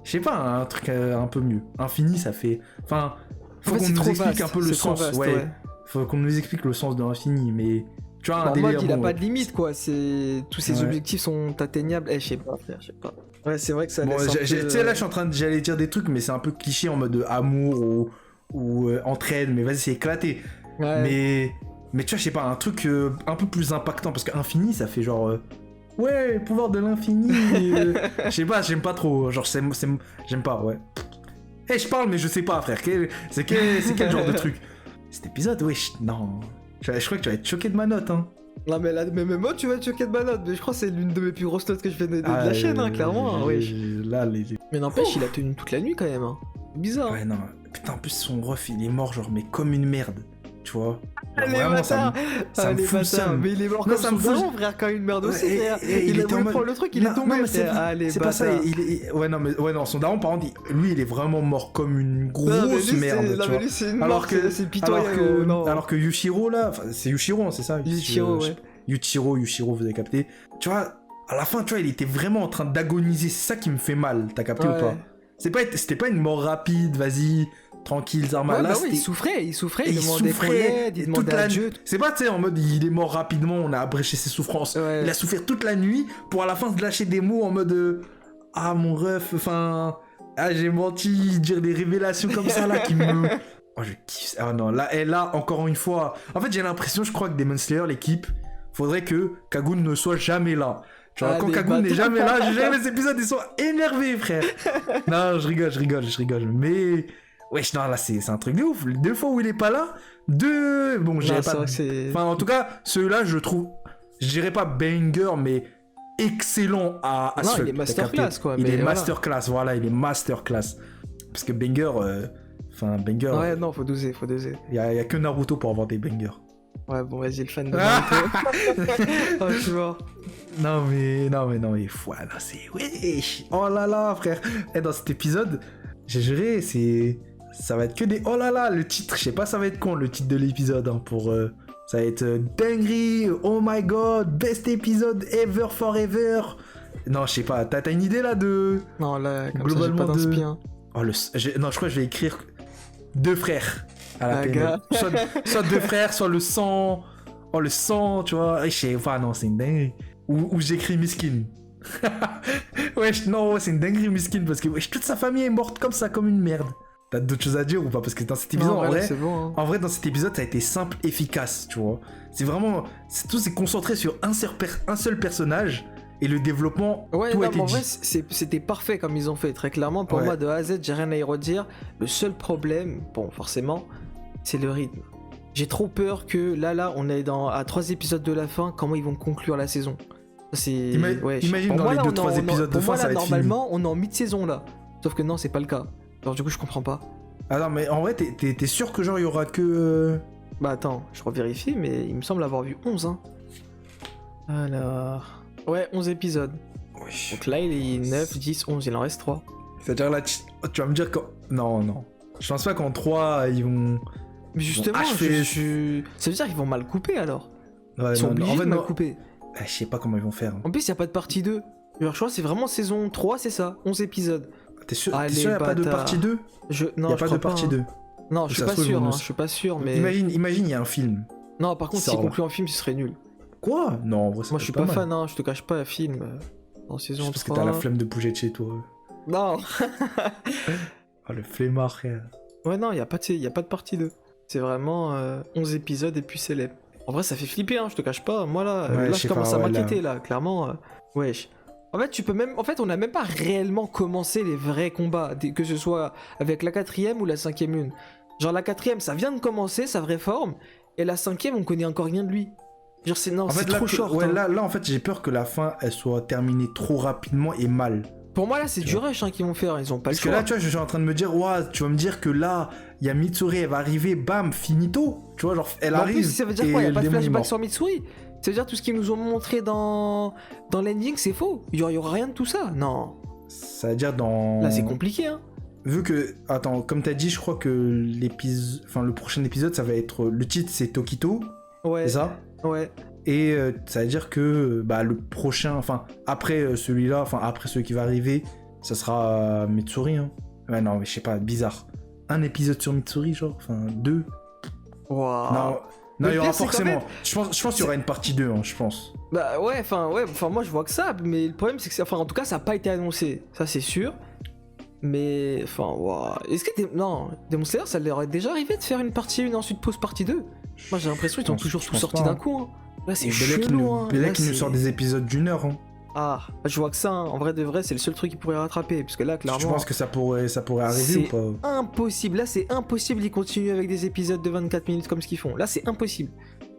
[SPEAKER 1] je sais pas, un truc un peu mieux. Infini, ça fait... Enfin, faut
[SPEAKER 2] En fait,
[SPEAKER 1] qu'on
[SPEAKER 2] c'est
[SPEAKER 1] nous
[SPEAKER 2] trop
[SPEAKER 1] explique
[SPEAKER 2] vaste,
[SPEAKER 1] un peu le
[SPEAKER 2] c'est trop
[SPEAKER 1] sens.
[SPEAKER 2] vaste,
[SPEAKER 1] ouais.
[SPEAKER 2] ouais.
[SPEAKER 1] Faut qu'on nous explique le sens de l'infini, mais... Tu vois, un
[SPEAKER 2] En
[SPEAKER 1] délire...
[SPEAKER 2] mode, il a
[SPEAKER 1] bon,
[SPEAKER 2] pas de limite, quoi. C'est tous ses
[SPEAKER 1] Ouais.
[SPEAKER 2] objectifs sont atteignables. Je sais pas, frère, je sais pas. Ouais, c'est vrai que ça
[SPEAKER 1] Bon,
[SPEAKER 2] laisse un
[SPEAKER 1] tu
[SPEAKER 2] peu,
[SPEAKER 1] sais, là, je suis en train de... J'allais dire des trucs, mais c'est un peu cliché en mode amour ou entraide, mais vas-y, c'est éclaté.
[SPEAKER 2] Ouais.
[SPEAKER 1] Mais tu vois, je sais pas, un truc un peu plus impactant, parce qu'infini, ça fait genre... ouais, pouvoir de l'infini. Je sais pas, j'aime pas trop. Genre, j'aime pas, ouais. Eh, je parle, mais je sais pas, frère. C'est quel genre de truc? Cet épisode, wesh, non. Je crois que tu vas être choqué de ma note, hein.
[SPEAKER 2] Non, mais là, même moi, tu vas te choquer de ma note. Mais je crois que c'est l'une de mes plus grosses notes que je fais de la chaîne, hein, clairement. Hein, wesh.
[SPEAKER 1] Là,
[SPEAKER 2] Mais n'empêche, il a tenu toute la nuit quand même. Hein. Bizarre.
[SPEAKER 1] Ouais, non. Putain, en plus, son ref, il est mort, genre, mais comme une merde. Tu vois?
[SPEAKER 2] Ah, les
[SPEAKER 1] Vraiment,
[SPEAKER 2] bâtards.
[SPEAKER 1] ça me
[SPEAKER 2] les
[SPEAKER 1] fout le
[SPEAKER 2] bâtards.
[SPEAKER 1] seum.
[SPEAKER 2] Mais il est mort
[SPEAKER 1] Non,
[SPEAKER 2] comme
[SPEAKER 1] ça
[SPEAKER 2] son
[SPEAKER 1] me fout-
[SPEAKER 2] daron, frère, quand une merde aussi,
[SPEAKER 1] Ouais,
[SPEAKER 2] frère.
[SPEAKER 1] et
[SPEAKER 2] Il a
[SPEAKER 1] était en
[SPEAKER 2] voulu
[SPEAKER 1] mode-
[SPEAKER 2] prendre le truc, il est
[SPEAKER 1] Non,
[SPEAKER 2] tombé,
[SPEAKER 1] non, mais c'est
[SPEAKER 2] frère. Ah, les
[SPEAKER 1] pas ça.
[SPEAKER 2] bâtards.
[SPEAKER 1] Ouais, non, son daron, par contre, lui, il est vraiment mort comme une
[SPEAKER 2] Non, mais
[SPEAKER 1] grosse
[SPEAKER 2] lui,
[SPEAKER 1] merde.
[SPEAKER 2] c'est-
[SPEAKER 1] tu
[SPEAKER 2] non,
[SPEAKER 1] vois.
[SPEAKER 2] mais lui, c'est une
[SPEAKER 1] Alors
[SPEAKER 2] mort,
[SPEAKER 1] que-
[SPEAKER 2] c'est pitoyable. non.
[SPEAKER 1] Alors que Yushiro là, enfin, c'est Yushiro, hein, c'est ça?
[SPEAKER 2] Yuichiro, ouais.
[SPEAKER 1] Yuichiro, vous avez capté. Tu vois, à la fin, tu vois, il était vraiment en train d'agoniser. C'est ça qui me fait mal. T'as capté
[SPEAKER 2] Ouais.
[SPEAKER 1] ou pas? C'était pas une mort rapide, vas-y, tranquille, Zarma.
[SPEAKER 2] Ouais,
[SPEAKER 1] Là,
[SPEAKER 2] bah oui, il
[SPEAKER 1] c'était-
[SPEAKER 2] souffrait,
[SPEAKER 1] et
[SPEAKER 2] il demandait qu'on l'aide, il
[SPEAKER 1] et
[SPEAKER 2] demandait
[SPEAKER 1] toute
[SPEAKER 2] à
[SPEAKER 1] la
[SPEAKER 2] Dieu.
[SPEAKER 1] C'est pas, tu sais, en mode il est mort rapidement, on a abrégé ses souffrances.
[SPEAKER 2] Ouais.
[SPEAKER 1] Il a souffert toute la nuit pour à la fin se lâcher des mots en mode ah mon ref, enfin, ah j'ai menti, dire des révélations comme ça là qui me. Oh, je kiffe. Ah non, là, encore une fois. En fait, j'ai l'impression, je crois que Demon Slayer, l'équipe, faudrait que Kagun ne soit jamais là. Genre,
[SPEAKER 2] Ah,
[SPEAKER 1] quand
[SPEAKER 2] les
[SPEAKER 1] Kagun n'est
[SPEAKER 2] bâtards.
[SPEAKER 1] jamais là, j'ai jamais les épisodes, ils sont énervés, frère. Non, je rigole. Mais. Wesh, non, là, c'est un truc de ouf. Les 2 fois où il est pas là, Bon,
[SPEAKER 2] Non,
[SPEAKER 1] j'avais
[SPEAKER 2] c'est
[SPEAKER 1] pas.
[SPEAKER 2] vrai que c'est.
[SPEAKER 1] Enfin, en tout cas, ceux-là, je trouve. Je dirais pas banger, mais excellent à
[SPEAKER 2] Non,
[SPEAKER 1] ce
[SPEAKER 2] il est masterclass, quoi,
[SPEAKER 1] Il
[SPEAKER 2] mais
[SPEAKER 1] est
[SPEAKER 2] voilà.
[SPEAKER 1] masterclass, voilà, il est masterclass. Parce que banger. Enfin, banger.
[SPEAKER 2] Ouais, non, faut doser.
[SPEAKER 1] Il y a que Naruto pour avoir des bangers.
[SPEAKER 2] Ouais, bon, vas-y, le fan de Naruto. Oh, tu vois.
[SPEAKER 1] Non mais voilà, c'est wesh. Oh là là, frère. Et dans cet épisode, j'ai juré, ça va être que des oh là là. Le titre, je sais pas, ça va être con le titre de l'épisode hein, pour ça va être dinguerie. Oh my god, best épisode ever forever. Non, je sais pas. T'as une idée là de
[SPEAKER 2] Non, là, comme
[SPEAKER 1] Globalement
[SPEAKER 2] ça, j'ai pas
[SPEAKER 1] de-
[SPEAKER 2] d'inspi, hein.
[SPEAKER 1] oh non, je crois que je vais écrire 2 frères à la
[SPEAKER 2] Ah,
[SPEAKER 1] PNL.
[SPEAKER 2] gars.
[SPEAKER 1] Soit 2 frères, soit le sang. Oh le sang, tu vois. Et je sais pas, non, c'est une dinguerie. Ou j'écris Miskin. Wesh, non, c'est une dinguerie Miskin parce que wesh, toute sa famille est morte comme ça, comme une merde. T'as d'autres choses à dire ou pas? Parce que dans cet épisode,
[SPEAKER 2] Non,
[SPEAKER 1] en
[SPEAKER 2] ouais, là,
[SPEAKER 1] vrai,
[SPEAKER 2] c'est bon, hein.
[SPEAKER 1] en vrai, dans cet épisode, ça a été simple, efficace, tu vois. C'est vraiment. Tout s'est concentré sur un seul personnage et le développement,
[SPEAKER 2] Ouais,
[SPEAKER 1] tout
[SPEAKER 2] non,
[SPEAKER 1] a
[SPEAKER 2] mais
[SPEAKER 1] été
[SPEAKER 2] en
[SPEAKER 1] dit.
[SPEAKER 2] vrai, c'était parfait comme ils ont fait, très clairement. Pour
[SPEAKER 1] Ouais.
[SPEAKER 2] moi, de A à Z, j'ai rien à y redire. Le seul problème, bon, forcément, c'est le rythme. J'ai trop peur que là, on est à 3 épisodes de la fin, comment ils vont conclure la saison. C'est.
[SPEAKER 1] Imagine
[SPEAKER 2] Pour
[SPEAKER 1] dans
[SPEAKER 2] moi,
[SPEAKER 1] les
[SPEAKER 2] là,
[SPEAKER 1] 2-3 épisodes de
[SPEAKER 2] pour
[SPEAKER 1] fin,
[SPEAKER 2] moi,
[SPEAKER 1] ça
[SPEAKER 2] là,
[SPEAKER 1] va être
[SPEAKER 2] normalement, on est en mi-saison là. Sauf que non, c'est pas le cas. Alors, du coup, je comprends pas.
[SPEAKER 1] Ah non, mais en vrai, t'es sûr que genre, il y aura que.
[SPEAKER 2] Bah, attends, je revérifie, mais il me semble avoir vu 11, hein. Alors. Ouais, 11 épisodes.
[SPEAKER 1] Wesh.
[SPEAKER 2] Donc là, il est 9, 10, 11, il en reste 3.
[SPEAKER 1] C'est-à-dire là, tu vas me dire que. Non. Je pense pas qu'en 3, ils vont.
[SPEAKER 2] Mais justement,
[SPEAKER 1] achever-
[SPEAKER 2] ça veut dire qu'ils vont mal couper alors.
[SPEAKER 1] Ouais,
[SPEAKER 2] Ils sont obligés
[SPEAKER 1] en fait,
[SPEAKER 2] de mal
[SPEAKER 1] non.
[SPEAKER 2] couper.
[SPEAKER 1] Je sais pas comment ils vont faire.
[SPEAKER 2] En plus, il n'y a pas de partie 2. Alors, je crois que c'est vraiment saison 3, c'est ça, 11 épisodes.
[SPEAKER 1] T'es sûr,
[SPEAKER 2] Ah,
[SPEAKER 1] t'es sûr
[SPEAKER 2] les
[SPEAKER 1] y a pas de
[SPEAKER 2] bâtards.
[SPEAKER 1] partie 2?
[SPEAKER 2] Non,
[SPEAKER 1] Y a
[SPEAKER 2] je
[SPEAKER 1] pas
[SPEAKER 2] crois
[SPEAKER 1] de partie
[SPEAKER 2] hein.
[SPEAKER 1] 2.
[SPEAKER 2] Non, je suis
[SPEAKER 1] Ça
[SPEAKER 2] pas
[SPEAKER 1] se trouve,
[SPEAKER 2] sûr,
[SPEAKER 1] ils vont
[SPEAKER 2] hein,
[SPEAKER 1] nous-
[SPEAKER 2] je suis pas sûr, mais.
[SPEAKER 1] Imagine, il y a un film.
[SPEAKER 2] Non, par contre,
[SPEAKER 1] Ça
[SPEAKER 2] s'ils
[SPEAKER 1] va.
[SPEAKER 2] concluent en film, ce serait nul.
[SPEAKER 1] Quoi? Non, en vrai, ça
[SPEAKER 2] Moi,
[SPEAKER 1] peut
[SPEAKER 2] je suis
[SPEAKER 1] être
[SPEAKER 2] pas
[SPEAKER 1] mal.
[SPEAKER 2] fan, hein, je te cache pas, film. En saison
[SPEAKER 1] Juste parce que
[SPEAKER 2] 3.
[SPEAKER 1] t'as la flemme de bouger de chez toi.
[SPEAKER 2] Non.
[SPEAKER 1] Ah, le flemmard, frère.
[SPEAKER 2] Ouais, non, il n'y a pas de partie 2. C'est vraiment 11 épisodes et puis célèbre. En vrai, ça fait flipper, hein, je te cache pas. Moi, là,
[SPEAKER 1] Ouais, je
[SPEAKER 2] je
[SPEAKER 1] sais
[SPEAKER 2] commence
[SPEAKER 1] pas,
[SPEAKER 2] à
[SPEAKER 1] ouais, là.
[SPEAKER 2] m'inquiéter, là, clairement. Wesh. En fait, on n'a même pas réellement commencé les vrais combats, que ce soit avec la 4ème ou la 5ème lune. Genre, la 4ème, ça vient de commencer, sa vraie forme, Et la 5ème, on connaît encore rien de lui. Genre, c'est
[SPEAKER 1] En fait, là,
[SPEAKER 2] trop short.
[SPEAKER 1] ouais,
[SPEAKER 2] hein.
[SPEAKER 1] là, en fait, j'ai peur que la fin, elle soit terminée trop rapidement et mal.
[SPEAKER 2] Pour moi, là, c'est du rush qu'ils vont faire. Ils ont pas
[SPEAKER 1] Parce
[SPEAKER 2] le
[SPEAKER 1] que
[SPEAKER 2] choix.
[SPEAKER 1] là, tu vois, je suis en train de me dire, ouais, tu vas me dire que là, il y a Mitsuri, elle va arriver, bam, finito. Tu vois, genre, elle
[SPEAKER 2] Mais en
[SPEAKER 1] arrive.
[SPEAKER 2] plus, ça veut dire
[SPEAKER 1] et
[SPEAKER 2] quoi? Il n'y a
[SPEAKER 1] le
[SPEAKER 2] pas de
[SPEAKER 1] démon est
[SPEAKER 2] flashback
[SPEAKER 1] mort.
[SPEAKER 2] sur Mitsuri. Ça veut dire tout ce qu'ils nous ont montré dans l'ending, c'est faux. Il y aura rien de tout ça. Non.
[SPEAKER 1] Ça veut dire dans.
[SPEAKER 2] Là, c'est compliqué, hein.
[SPEAKER 1] Vu que, attends, comme t'as dit, je crois que le prochain épisode, ça va être, le titre c'est Tokito,
[SPEAKER 2] Ouais.
[SPEAKER 1] c'est ça?
[SPEAKER 2] Ouais.
[SPEAKER 1] Et ça veut dire que le prochain, enfin après celui-là, enfin après celui qui va arriver, ça sera Mitsuri. Hein. Ouais, non, mais je sais pas, bizarre. Un épisode sur Mitsuri, genre, enfin 2.
[SPEAKER 2] Waouh.
[SPEAKER 1] Non,
[SPEAKER 2] Mais
[SPEAKER 1] il y
[SPEAKER 2] le
[SPEAKER 1] aura
[SPEAKER 2] pire, c'est
[SPEAKER 1] forcément.
[SPEAKER 2] qu'en
[SPEAKER 1] Je pense qu'il y aura une partie 2, hein, je pense.
[SPEAKER 2] Bah ouais, enfin moi je vois que ça, mais le problème c'est que enfin en tout cas ça a pas été annoncé, ça c'est sûr. Mais enfin waouh, est-ce que non, Demon Slayer ça leur est déjà arrivé de faire une partie 1 et ensuite pause partie 2? Moi j'ai l'impression qu'ils ont toujours
[SPEAKER 1] je
[SPEAKER 2] tout
[SPEAKER 1] pense
[SPEAKER 2] sorti
[SPEAKER 1] pas,
[SPEAKER 2] d'un
[SPEAKER 1] hein.
[SPEAKER 2] coup. Hein. Là c'est
[SPEAKER 1] Belek
[SPEAKER 2] chelou. Hein. Là,
[SPEAKER 1] qui nous
[SPEAKER 2] c'est-
[SPEAKER 1] sort des épisodes d'1 heure. Hein.
[SPEAKER 2] Ah, je vois que ça, hein. En vrai de vrai c'est le seul truc qui pourrait rattraper, parce que là clairement.
[SPEAKER 1] Tu penses que ça pourrait arriver
[SPEAKER 2] c'est
[SPEAKER 1] ou pas?
[SPEAKER 2] impossible, là c'est impossible d'y continuer avec des épisodes de 24 minutes comme ce qu'ils font. Là c'est impossible.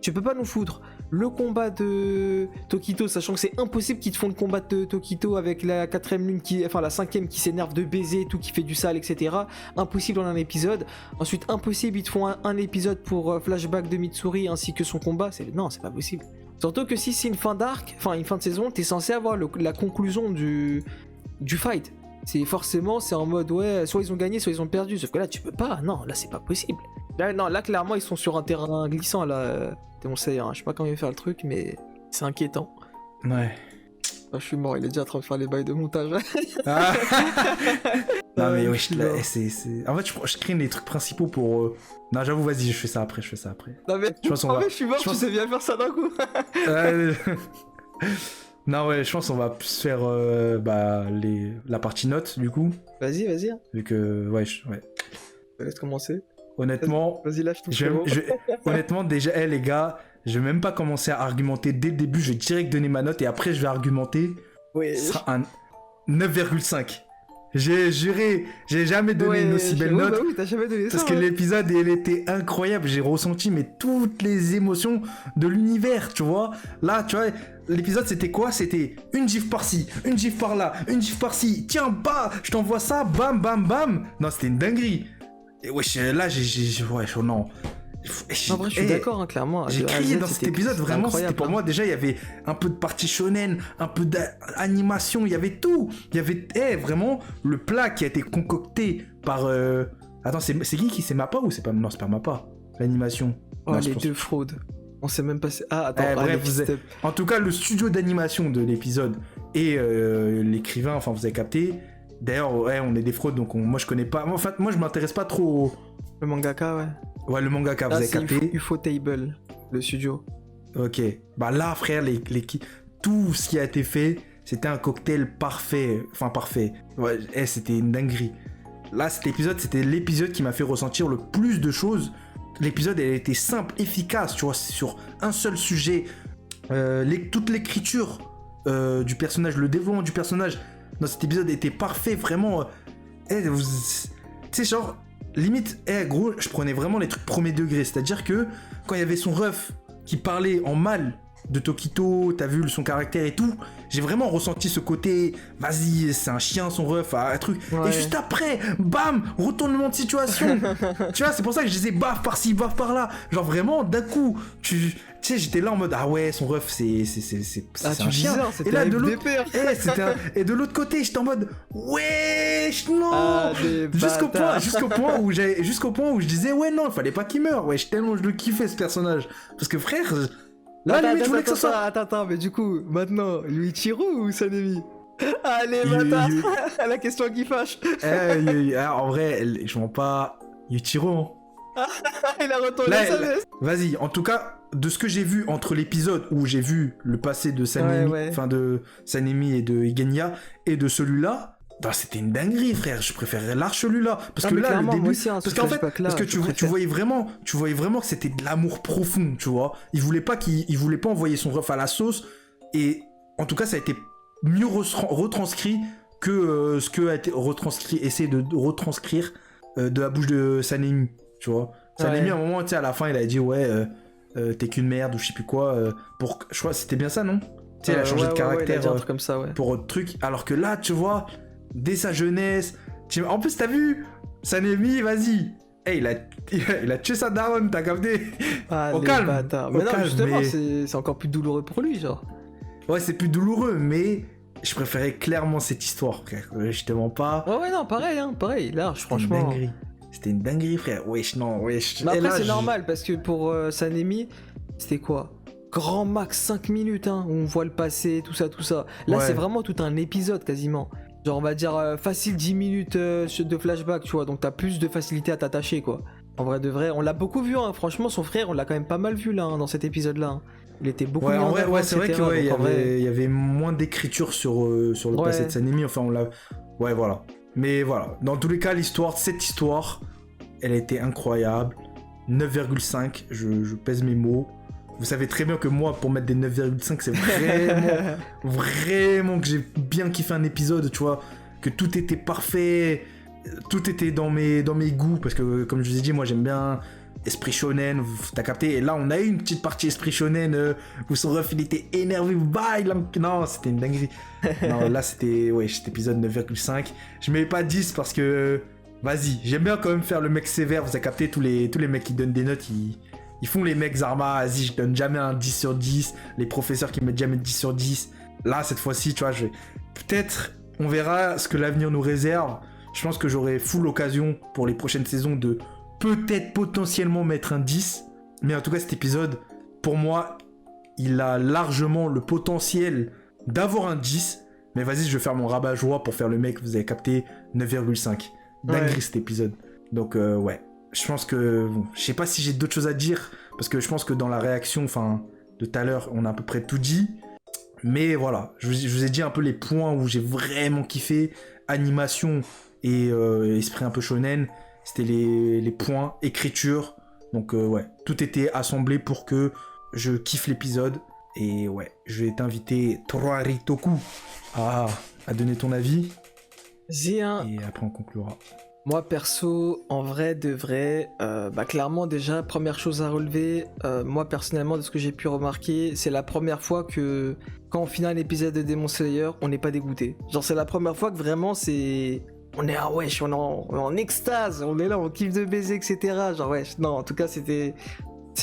[SPEAKER 2] Tu peux pas nous foutre le combat de Tokito, sachant que c'est impossible qu'ils te font le combat de Tokito avec la 4ème lune enfin la 5ème qui s'énerve de baiser et tout, qui fait du sale, etc. Impossible en un épisode. Ensuite impossible, ils te font un épisode pour flashback de Mitsuri ainsi que son combat. Non, c'est pas possible. Surtout que si c'est une fin d'arc, enfin une fin de saison, t'es censé avoir la conclusion du fight. C'est forcément, c'est en mode ouais, soit ils ont gagné, soit ils ont perdu. Sauf que là, tu peux pas. Non, là, c'est pas possible. Là, non, là, clairement, ils sont sur un terrain glissant. Là, Demon Slayer. Hein. Je sais pas comment il va faire le truc, mais c'est inquiétant.
[SPEAKER 1] Ouais.
[SPEAKER 2] Ah, je suis mort. Il est déjà en train de faire les bails de montage.
[SPEAKER 1] Ah. Non mais
[SPEAKER 2] je
[SPEAKER 1] ouais,
[SPEAKER 2] suis mort.
[SPEAKER 1] en fait, je crée les trucs principaux pour. Non, j'avoue, vas-y, je fais ça après.
[SPEAKER 2] Non, mais
[SPEAKER 1] Je pense qu'on
[SPEAKER 2] en
[SPEAKER 1] va-
[SPEAKER 2] fait, je suis mort.
[SPEAKER 1] je
[SPEAKER 2] Tu
[SPEAKER 1] pense-
[SPEAKER 2] sais bien faire ça d'un coup.
[SPEAKER 1] Non ouais, je pense qu'on va plus faire la partie note du coup,
[SPEAKER 2] Vas-y.
[SPEAKER 1] vu que ouais.
[SPEAKER 2] Laisse commencer.
[SPEAKER 1] Honnêtement,
[SPEAKER 2] Vas-y, lâche ton
[SPEAKER 1] je,
[SPEAKER 2] frérot.
[SPEAKER 1] honnêtement déjà, les gars, je vais même pas commencer à argumenter dès le début. Je vais direct donner ma note et après je vais argumenter.
[SPEAKER 2] Ouais.
[SPEAKER 1] Ce sera un 9,5. J'ai juré, j'ai jamais donné une aussi belle
[SPEAKER 2] ouais,
[SPEAKER 1] note.
[SPEAKER 2] Bah oui, t'as jamais donné
[SPEAKER 1] Parce
[SPEAKER 2] ça.
[SPEAKER 1] que
[SPEAKER 2] ouais.
[SPEAKER 1] l'épisode, il était incroyable. J'ai ressenti toutes les émotions de l'univers, tu vois. Là, tu vois, l'épisode, c'était quoi? C'était une gifle par-ci, une gifle par-là, une gifle par-ci. Tiens, bah, je t'envoie ça, bam, bam, bam. Non, c'était une dinguerie. Et wesh, là, wesh, non.
[SPEAKER 2] En vrai, je suis d'accord, hein, clairement.
[SPEAKER 1] J'ai
[SPEAKER 2] De A à
[SPEAKER 1] crié
[SPEAKER 2] Z,
[SPEAKER 1] dans cet
[SPEAKER 2] c'était
[SPEAKER 1] épisode, vraiment, c'était
[SPEAKER 2] incroyable,
[SPEAKER 1] pour
[SPEAKER 2] hein.
[SPEAKER 1] moi, déjà, il y avait un peu de partie shonen, un peu d'animation, il y avait tout. Il y avait, vraiment, le plat qui a été concocté par... Attends, c'est qui c'est Mappa ou c'est pas... Non, c'est pas Mappa, l'animation.
[SPEAKER 2] Oh,
[SPEAKER 1] Non, je
[SPEAKER 2] les
[SPEAKER 1] pense-
[SPEAKER 2] deux fraudes. On sait même pas si... Ah, attends,
[SPEAKER 1] bref,
[SPEAKER 2] les
[SPEAKER 1] vous êtes-
[SPEAKER 2] steps.
[SPEAKER 1] En tout cas, le studio d'animation de l'épisode et l'écrivain, enfin, vous avez capté. D'ailleurs, ouais, on est des fraudes, donc moi, je connais pas... En fait, moi, je m'intéresse pas trop...
[SPEAKER 2] Le mangaka, ouais.
[SPEAKER 1] Ouais, le mangaka, vous
[SPEAKER 2] Là,
[SPEAKER 1] avez
[SPEAKER 2] c'est
[SPEAKER 1] capté.
[SPEAKER 2] UFO Table, le studio.
[SPEAKER 1] Ok. Bah là, frère, tout ce qui a été fait, c'était un cocktail parfait. Enfin, parfait. Ouais, c'était une dinguerie. Là, cet épisode, c'était l'épisode qui m'a fait ressentir le plus de choses. L'épisode, elle était simple, efficace, tu vois, c'est sur un seul sujet. Toute l'écriture du personnage, le développement du personnage dans cet épisode était parfait, vraiment. Tu sais, genre, limite, gros, je prenais vraiment les trucs premier degré. C'est-à-dire que quand il y avait son ref qui parlait en mal de Tokito, t'as vu son caractère et tout, j'ai vraiment ressenti ce côté, vas-y, c'est un chien son ref, un truc.
[SPEAKER 2] Ouais.
[SPEAKER 1] Et juste après, bam, retournement de situation. Tu vois, c'est pour ça que je disais baf par-ci, baf par-là. Genre vraiment, d'un coup, tu sais, j'étais là en mode, ah ouais, son ref, c'est
[SPEAKER 2] Ah,
[SPEAKER 1] un
[SPEAKER 2] tu
[SPEAKER 1] chien.
[SPEAKER 2] disais, c'était
[SPEAKER 1] Et là,
[SPEAKER 2] un
[SPEAKER 1] de l'autre,
[SPEAKER 2] FDP.
[SPEAKER 1] et de l'autre côté, j'étais en mode, wesh, non.
[SPEAKER 2] Ah, des
[SPEAKER 1] Jusqu'au
[SPEAKER 2] bâtards.
[SPEAKER 1] point où je disais ouais non il fallait pas qu'il meure, ouais, tellement je le kiffais ce personnage parce que frère là limite je voulais que ça soit
[SPEAKER 2] Attends, mais du coup, maintenant, Yuichiro ou Sanemi? Allez,
[SPEAKER 1] Yu-
[SPEAKER 2] bâtard.
[SPEAKER 1] Yu-
[SPEAKER 2] La question qui fâche.
[SPEAKER 1] en vrai je mens pas Yuichiro, hein.
[SPEAKER 2] Il a retourné
[SPEAKER 1] Là,
[SPEAKER 2] sa veste.
[SPEAKER 1] Vas-y, en tout cas de ce que j'ai vu entre l'épisode où j'ai vu le passé de Sanemi,
[SPEAKER 2] Ouais.
[SPEAKER 1] enfin de Sanemi et de Igenya et de celui-là, bah, c'était une dinguerie frère, je préférerais large celui-là parce
[SPEAKER 2] Non,
[SPEAKER 1] que
[SPEAKER 2] mais
[SPEAKER 1] là le
[SPEAKER 2] clairement,
[SPEAKER 1] début
[SPEAKER 2] moi aussi, hein,
[SPEAKER 1] parce
[SPEAKER 2] ce
[SPEAKER 1] qu'en fait
[SPEAKER 2] flashback-là,
[SPEAKER 1] parce que
[SPEAKER 2] je
[SPEAKER 1] tu
[SPEAKER 2] préfère.
[SPEAKER 1] voyais vraiment que c'était de l'amour profond, tu vois. Il voulait pas envoyer son ref à la sauce et en tout cas ça a été mieux retranscrit que ce que a été essayé de retranscrire de la bouche de Sanemi, tu vois. Sanemi
[SPEAKER 2] Ouais.
[SPEAKER 1] à un moment, tu sais, à la fin il a dit ouais t'es qu'une merde ou je sais plus quoi, je crois que c'était bien ça, non? Tu sais, elle a changé de
[SPEAKER 2] il a
[SPEAKER 1] caractère
[SPEAKER 2] dit un truc comme ça, ouais.
[SPEAKER 1] pour truc, alors que là, tu vois, dès sa jeunesse, en plus, t'as vu, Sanemi, vas-y, hey, il a tué sa daronne, t'as capté?
[SPEAKER 2] Ah,
[SPEAKER 1] Au
[SPEAKER 2] les
[SPEAKER 1] calme,
[SPEAKER 2] bâtards.
[SPEAKER 1] au
[SPEAKER 2] Mais non,
[SPEAKER 1] calme,
[SPEAKER 2] justement,
[SPEAKER 1] mais-
[SPEAKER 2] c'est encore plus douloureux pour lui, genre.
[SPEAKER 1] Ouais, c'est plus douloureux, mais je préférais clairement cette histoire, frère. Je te mens pas.
[SPEAKER 2] Ouais, non, pareil, hein, pareil. Large,
[SPEAKER 1] C'était une
[SPEAKER 2] franchement.
[SPEAKER 1] dinguerie. C'était une dinguerie, frère. Wesh, non, wesh.
[SPEAKER 2] Mais
[SPEAKER 1] Et
[SPEAKER 2] après,
[SPEAKER 1] là,
[SPEAKER 2] c'est normal, parce que pour Sanemi, c'était quoi? Grand max 5 minutes, hein, où on voit le passé, tout ça, tout ça. Là,
[SPEAKER 1] Ouais.
[SPEAKER 2] c'est vraiment tout un épisode, quasiment. Genre, on va dire facile 10 minutes de flashback, tu vois, donc t'as plus de facilité à t'attacher, quoi. En vrai de vrai, on l'a beaucoup vu, hein. Franchement, son frère, on l'a quand même pas mal vu, là, hein, dans cet épisode-là. Hein. Il était beaucoup
[SPEAKER 1] Ouais,
[SPEAKER 2] mis
[SPEAKER 1] en vrai,
[SPEAKER 2] avant,
[SPEAKER 1] ouais, c'est vrai
[SPEAKER 2] etc.,
[SPEAKER 1] qu'il
[SPEAKER 2] donc en vrai-
[SPEAKER 1] y avait moins d'écriture sur le
[SPEAKER 2] Ouais.
[SPEAKER 1] passé de Sanemi. Enfin, on l'a. Ouais, voilà. Mais voilà. Dans tous les cas, cette histoire, elle a été incroyable. 9,5, je pèse mes mots. Vous savez très bien que moi, pour mettre des 9,5, c'est vraiment, vraiment que j'ai bien kiffé un épisode, tu vois. Que tout était parfait, tout était dans mes goûts. Parce que, comme je vous ai dit, moi, j'aime bien esprit shonen, t'as capté. Et là, on a eu une petite partie esprit shonen où son ref, il était énervé. Bye, non, c'était une dinguerie. Non, là, c'était, ouais, cet épisode 9,5. Je mets pas 10 parce que, vas-y, j'aime bien quand même faire le mec sévère. Vous avez capté, tous les mecs qui donnent des notes, ils font les mecs Zarma. Vas-y, je donne jamais un 10 sur 10. Les professeurs qui mettent jamais 10 sur 10. Là, cette fois-ci, tu vois, peut-être, on verra ce que l'avenir nous réserve. Je pense que j'aurai full occasion pour les prochaines saisons de peut-être potentiellement mettre un 10. Mais en tout cas, cet épisode, pour moi, il a largement le potentiel d'avoir un 10. Mais vas-y, je vais faire mon rabat-joie pour faire le mec, vous avez capté, 9,5. Dinguerie,
[SPEAKER 2] Ouais.
[SPEAKER 1] cet épisode. Donc, ouais. Je pense que... Bon, je sais pas si j'ai d'autres choses à dire, parce que je pense que dans la réaction, enfin, de tout à l'heure, on a à peu près tout dit. Mais voilà, je vous ai dit un peu les points où j'ai vraiment kiffé. Animation et esprit un peu shonen. C'était les points, écriture. Donc ouais, tout était assemblé pour que je kiffe l'épisode. Et ouais, je vais t'inviter, Troaritoku, à donner ton avis.
[SPEAKER 2] J'ai un...
[SPEAKER 1] Et après on conclura.
[SPEAKER 2] Moi perso, en vrai de vrai, clairement déjà, première chose à relever, moi personnellement de ce que j'ai pu remarquer, c'est la première fois que quand on finit un épisode de Demon Slayer, on n'est pas dégoûté. Genre c'est la première fois que vraiment c'est... On est wesh, on est en extase, on est là, on kiffe de baiser, etc. Genre wesh, non en tout cas c'était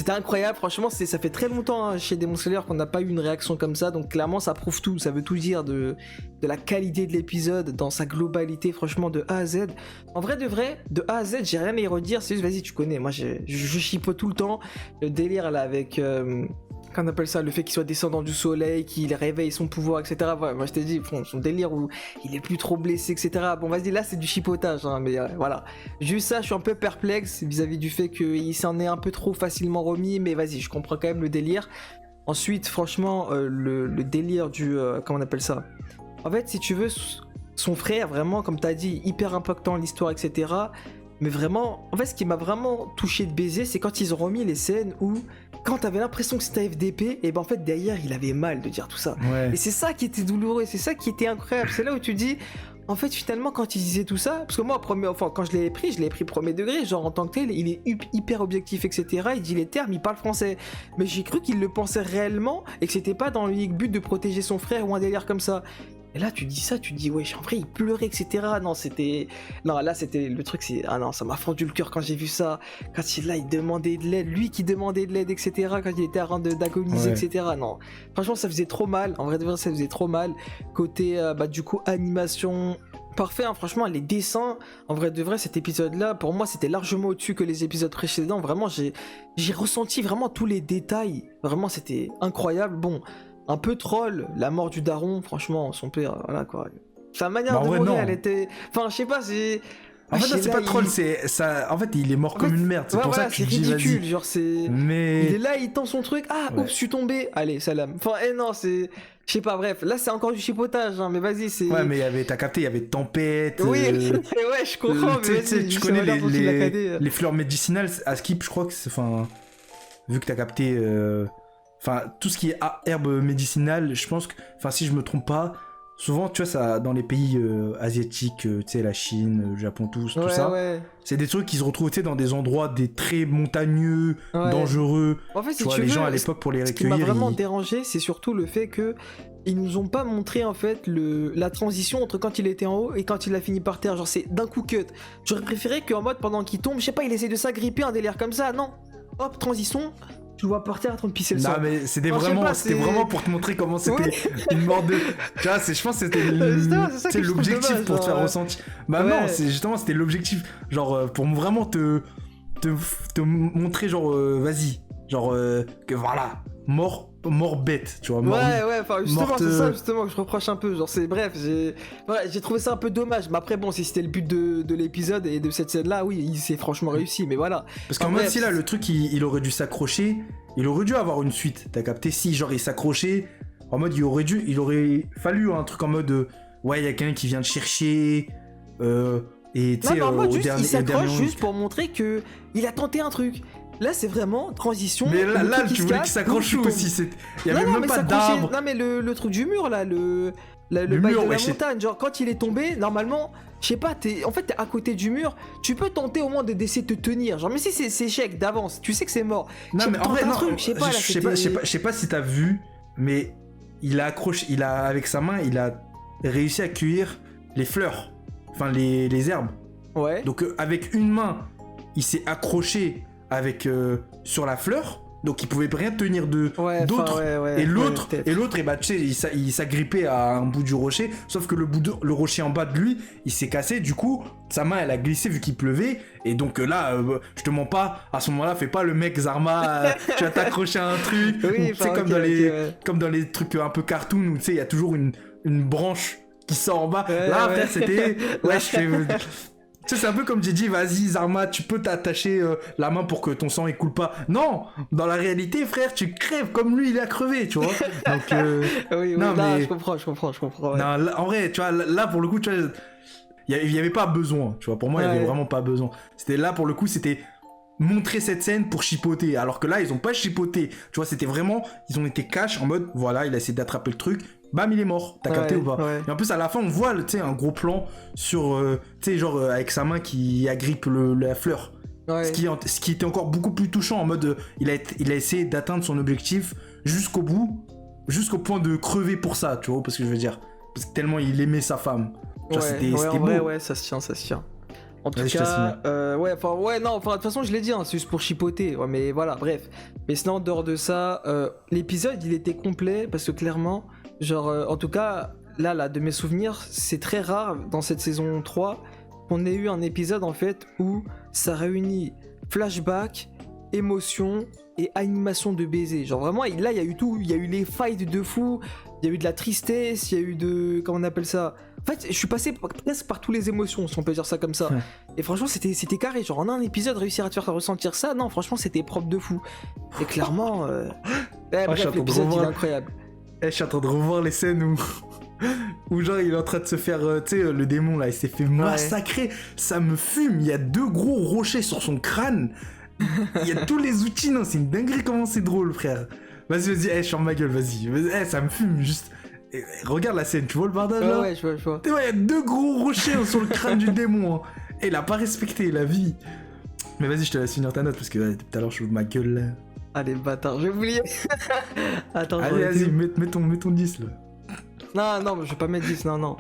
[SPEAKER 2] incroyable, franchement ça fait très longtemps hein, chez Demon Slayer qu'on n'a pas eu une réaction comme ça, donc clairement ça prouve tout, ça veut tout dire de la qualité de l'épisode dans sa globalité, franchement de A à Z. En vrai de vrai, de A à Z j'ai rien à y redire, c'est juste vas-y tu connais, moi je chipote tout le temps, le délire là avec... qu'on appelle ça, le fait qu'il soit descendant du soleil, qu'il réveille son pouvoir, etc. Ouais, moi je t'ai dit, son délire où il est plus trop blessé, etc. Bon vas-y, là c'est du chipotage, hein, mais voilà. Juste ça, je suis un peu perplexe vis-à-vis du fait qu'il s'en est un peu trop facilement remis, mais vas-y, je comprends quand même le délire. Ensuite, franchement, le délire du... comment on appelle ça? En fait, si tu veux, son frère, vraiment, comme t'as dit, hyper impactant l'histoire, etc. Mais vraiment, en fait, ce qui m'a vraiment touché de baiser, c'est quand ils ont remis les scènes où, quand t'avais l'impression que c'était FDP, et ben en fait, derrière, il avait mal de dire tout ça.
[SPEAKER 1] Ouais.
[SPEAKER 2] Et c'est ça qui était douloureux, c'est ça qui était incroyable. C'est là où tu dis, en fait, finalement, quand il disait tout ça, parce que moi, quand je l'ai pris premier degré, genre en tant que tel, il est hyper objectif, etc. Il dit les termes, il parle français. Mais j'ai cru qu'il le pensait réellement et que c'était pas dans l'unique but de protéger son frère ou un délire comme ça. Et là, tu dis ça, tu te dis, wesh, en vrai, il pleurait, etc. Non, là, c'était le truc, c'est. Ah non, ça m'a fendu le cœur quand j'ai vu ça. Quand il demandait de l'aide, lui qui demandait de l'aide, etc. Quand il était à rang d'agoniser,
[SPEAKER 1] Ouais.
[SPEAKER 2] etc. Non, franchement, ça faisait trop mal. En vrai de vrai, ça faisait trop mal. Côté, du coup, animation. Parfait, hein, franchement, les dessins, en vrai de vrai, cet épisode-là, pour moi, c'était largement au-dessus que les épisodes précédents. Vraiment, j'ai ressenti vraiment tous les détails. Vraiment, c'était incroyable. Bon. Un peu troll, la mort du daron, franchement, son père, voilà quoi. Sa manière
[SPEAKER 1] Bah, en
[SPEAKER 2] de
[SPEAKER 1] vrai,
[SPEAKER 2] mourir,
[SPEAKER 1] non.
[SPEAKER 2] elle était. Enfin, je sais pas, c'est.
[SPEAKER 1] En fait,
[SPEAKER 2] Ah,
[SPEAKER 1] non, c'est
[SPEAKER 2] là,
[SPEAKER 1] pas troll,
[SPEAKER 2] il-
[SPEAKER 1] c'est ça. En fait, il est mort
[SPEAKER 2] En
[SPEAKER 1] comme
[SPEAKER 2] fait,
[SPEAKER 1] une merde. C'est
[SPEAKER 2] ouais,
[SPEAKER 1] pour
[SPEAKER 2] voilà,
[SPEAKER 1] ça que tu
[SPEAKER 2] c'est
[SPEAKER 1] te dis,
[SPEAKER 2] ridicule,
[SPEAKER 1] vas-y.
[SPEAKER 2] genre c'est.
[SPEAKER 1] Mais
[SPEAKER 2] Il est là, il tend son truc. Ah,
[SPEAKER 1] Ouais.
[SPEAKER 2] oups, je suis tombé. Allez, salam. Enfin, non, c'est. Je sais pas, bref. Là, c'est encore du chipotage, hein, mais vas-y, c'est.
[SPEAKER 1] ouais, mais t'as capté, il y avait tempête.
[SPEAKER 2] Oui, ouais, je comprends,
[SPEAKER 1] tu
[SPEAKER 2] mais
[SPEAKER 1] sais,
[SPEAKER 2] vas-y,
[SPEAKER 1] tu
[SPEAKER 2] ça
[SPEAKER 1] connais
[SPEAKER 2] m'a l'air dont il l'a cadé.
[SPEAKER 1] les fleurs médicinales à Skip, je crois que c'est. Enfin, vu que t'as capté. Enfin, tout ce qui est herbes médicinales, je pense que. Enfin, si je me trompe pas, souvent, tu vois, ça, dans les pays asiatiques, tu sais, la Chine, le Japon, tout
[SPEAKER 2] Ouais,
[SPEAKER 1] ça,
[SPEAKER 2] ouais.
[SPEAKER 1] c'est des trucs qui se retrouvent, tu sais, dans des endroits des très montagneux,
[SPEAKER 2] Ouais.
[SPEAKER 1] dangereux.
[SPEAKER 2] En fait,
[SPEAKER 1] Tu
[SPEAKER 2] si
[SPEAKER 1] vois,
[SPEAKER 2] tu
[SPEAKER 1] les
[SPEAKER 2] veux,
[SPEAKER 1] gens à l'époque, pour les
[SPEAKER 2] ce qui m'a
[SPEAKER 1] recueillir,
[SPEAKER 2] vraiment
[SPEAKER 1] ils...
[SPEAKER 2] dérangé, c'est surtout le fait que ils nous ont pas montré en fait la transition entre quand il était en haut et quand il a fini par terre. Genre c'est d'un coup cut. J'aurais préféré qu'en mode pendant qu'il tombe, je sais pas, il essaie de s'agripper, un délire comme ça. Non. Hop, transition. Tu le vois par terre en train de pisser le sang.
[SPEAKER 1] Non mais c'était
[SPEAKER 2] Enfin, je sais
[SPEAKER 1] vraiment,
[SPEAKER 2] pas,
[SPEAKER 1] c'était
[SPEAKER 2] c'est-
[SPEAKER 1] vraiment pour te montrer comment c'était une mort de... Tu vois, je pense que c'était
[SPEAKER 2] Justement, c'est ça
[SPEAKER 1] tu sais,
[SPEAKER 2] que je trouve
[SPEAKER 1] l'objectif
[SPEAKER 2] dommage,
[SPEAKER 1] pour te
[SPEAKER 2] genre,
[SPEAKER 1] faire ressentir. Bah
[SPEAKER 2] ouais.
[SPEAKER 1] non, c'est justement c'était l'objectif. Genre pour vraiment te montrer genre vas-y, genre que voilà, mort bête, tu vois, mort.
[SPEAKER 2] Ouais, enfin justement,
[SPEAKER 1] morte,
[SPEAKER 2] c'est ça justement que je reproche un peu. Genre c'est bref, j'ai trouvé ça un peu dommage. Mais après bon, si c'était le but de l'épisode et de cette scène là, oui, il s'est franchement réussi. Mais voilà.
[SPEAKER 1] Parce qu'en
[SPEAKER 2] Enfin,
[SPEAKER 1] mode
[SPEAKER 2] bref,
[SPEAKER 1] si là le truc il aurait dû s'accrocher, il aurait dû avoir une suite. T'as capté? Si genre il s'accrochait, en mode il aurait fallu un truc en mode ouais il y a quelqu'un qui vient te chercher et tu
[SPEAKER 2] Non,
[SPEAKER 1] sais
[SPEAKER 2] mais en mode
[SPEAKER 1] au
[SPEAKER 2] juste,
[SPEAKER 1] dernier
[SPEAKER 2] il s'accroche
[SPEAKER 1] moment,
[SPEAKER 2] juste pour montrer que il a tenté un truc. Là, c'est vraiment transition.
[SPEAKER 1] Mais
[SPEAKER 2] le
[SPEAKER 1] là
[SPEAKER 2] truc qui
[SPEAKER 1] tu
[SPEAKER 2] se
[SPEAKER 1] voulais
[SPEAKER 2] casse,
[SPEAKER 1] qu'il s'accroche
[SPEAKER 2] boum,
[SPEAKER 1] où
[SPEAKER 2] tu
[SPEAKER 1] aussi?
[SPEAKER 2] tombes.
[SPEAKER 1] Il y avait
[SPEAKER 2] Non,
[SPEAKER 1] même
[SPEAKER 2] mais
[SPEAKER 1] pas
[SPEAKER 2] s'accrocher-
[SPEAKER 1] d'arbre.
[SPEAKER 2] Non, mais le truc du mur là, le bail
[SPEAKER 1] mur,
[SPEAKER 2] de la
[SPEAKER 1] ouais,
[SPEAKER 2] montagne. Genre, quand il est tombé, normalement, je sais pas, en fait, t'es à côté du mur. Tu peux tenter au moins d'essayer de te tenir. Genre, mais si c'est échec d'avance, tu sais que c'est mort.
[SPEAKER 1] Non mais en
[SPEAKER 2] Tente
[SPEAKER 1] vrai
[SPEAKER 2] un
[SPEAKER 1] non,
[SPEAKER 2] truc, je sais pas, là,
[SPEAKER 1] je sais pas si t'as vu, mais il a accroché, avec sa main, il a réussi à cueillir les fleurs, enfin les herbes.
[SPEAKER 2] Ouais.
[SPEAKER 1] Donc avec une main, il s'est accroché avec sur la fleur, donc il pouvait rien tenir
[SPEAKER 2] Ouais,
[SPEAKER 1] d'autre.
[SPEAKER 2] enfin, ouais,
[SPEAKER 1] Et l'autre,
[SPEAKER 2] ouais,
[SPEAKER 1] et bah, tu sais, il s'agrippait à un bout du rocher, sauf que le rocher en bas de lui, il s'est cassé, du coup, sa main, elle a glissé vu qu'il pleuvait, et donc là, je te mens pas, à ce moment-là, fais pas le mec Zarma, tu vas t'accrocher à un truc,
[SPEAKER 2] Oui,
[SPEAKER 1] ou, tu sais,
[SPEAKER 2] enfin,
[SPEAKER 1] comme,
[SPEAKER 2] ok,
[SPEAKER 1] dans les,
[SPEAKER 2] ok, ouais.
[SPEAKER 1] comme dans les trucs un peu cartoon, où tu sais, il y a toujours une branche qui sort en bas.
[SPEAKER 2] Ouais,
[SPEAKER 1] Là,
[SPEAKER 2] ouais.
[SPEAKER 1] frère, c'était... Ouais, je fais... Tu sais, c'est un peu comme j'ai dit, vas-y Zarma, tu peux t'attacher la main pour que ton sang il coule pas. Non, dans la réalité, frère, tu crèves comme lui, il a crevé, tu vois. Donc,
[SPEAKER 2] Oui,
[SPEAKER 1] non,
[SPEAKER 2] non,
[SPEAKER 1] mais-
[SPEAKER 2] je comprends. Ouais.
[SPEAKER 1] non, là, en vrai, tu vois, là pour le coup, tu vois, il y avait pas besoin, tu vois. Pour moi, il y avait
[SPEAKER 2] Ouais.
[SPEAKER 1] vraiment pas besoin. C'était là pour le coup, c'était montrer cette scène pour chipoter. Alors que là, ils ont pas chipoté. Tu vois, c'était vraiment, ils ont été cash en mode, voilà, il a essayé d'attraper le truc. Bam, il est mort. T'as capté ou pas?
[SPEAKER 2] Ouais.
[SPEAKER 1] Et en plus, à la fin, on voit, tu sais, un gros plan sur, tu sais, genre, avec sa main qui agrippe la fleur.
[SPEAKER 2] Ouais.
[SPEAKER 1] Ce qui était encore beaucoup plus touchant, en mode, il a essayé d'atteindre son objectif jusqu'au bout, jusqu'au point de crever pour ça, tu vois, parce que je veux dire. Parce que tellement il aimait sa femme. Tu vois, c'était
[SPEAKER 2] en
[SPEAKER 1] beau.
[SPEAKER 2] vrai, ouais, ça se tient. En tout
[SPEAKER 1] Vas-y, je te laisse
[SPEAKER 2] cas,
[SPEAKER 1] finir.
[SPEAKER 2] non, de toute façon, je l'ai dit, hein, c'est juste pour chipoter. Ouais, mais voilà, bref. Mais sinon, en dehors de ça, l'épisode, il était complet parce que clairement, genre, en tout cas, là, de mes souvenirs, c'est très rare dans cette saison 3 qu'on ait eu un épisode en fait où ça réunit flashback, émotion et animation de baiser. Genre vraiment, là, il y a eu tout. Il y a eu les fights de fou, il y a eu de la tristesse, il y a eu de... Comment on appelle ça? En fait, je suis passé presque par toutes les émotions, si on peut dire ça comme ça.
[SPEAKER 1] Ouais.
[SPEAKER 2] Et franchement, c'était carré. Genre, en un épisode, réussir à te faire ressentir ça, non, franchement, c'était propre de fou. Et clairement...
[SPEAKER 1] je suis en
[SPEAKER 2] bref,
[SPEAKER 1] train de
[SPEAKER 2] l'épisode, il est
[SPEAKER 1] revoir.
[SPEAKER 2] incroyable.
[SPEAKER 1] Je suis en train de revoir les scènes où genre il est en train de se faire, tu sais, le démon là, il s'est fait massacrer, ça me fume, il y a 2 gros rochers sur son crâne, il y a tous les outils, non, c'est une dinguerie comment c'est drôle, frère. Vas-y, je ferme ma gueule, vas-y, ça me fume, juste. Regarde la scène, tu vois le bordel là?
[SPEAKER 2] Ouais, je vois.
[SPEAKER 1] Tu vois, il y a 2 gros rochers sur le crâne du démon, hein. Et il a pas respecté la vie. Mais vas-y, je te laisse finir ta note parce que ouais, tout à l'heure je ouvre ma gueule là.
[SPEAKER 2] Allez, bâtard, j'ai oublié. Attends,
[SPEAKER 1] Allez, vas-y, mets ton 10 là.
[SPEAKER 2] Non, je vais pas mettre 10, non.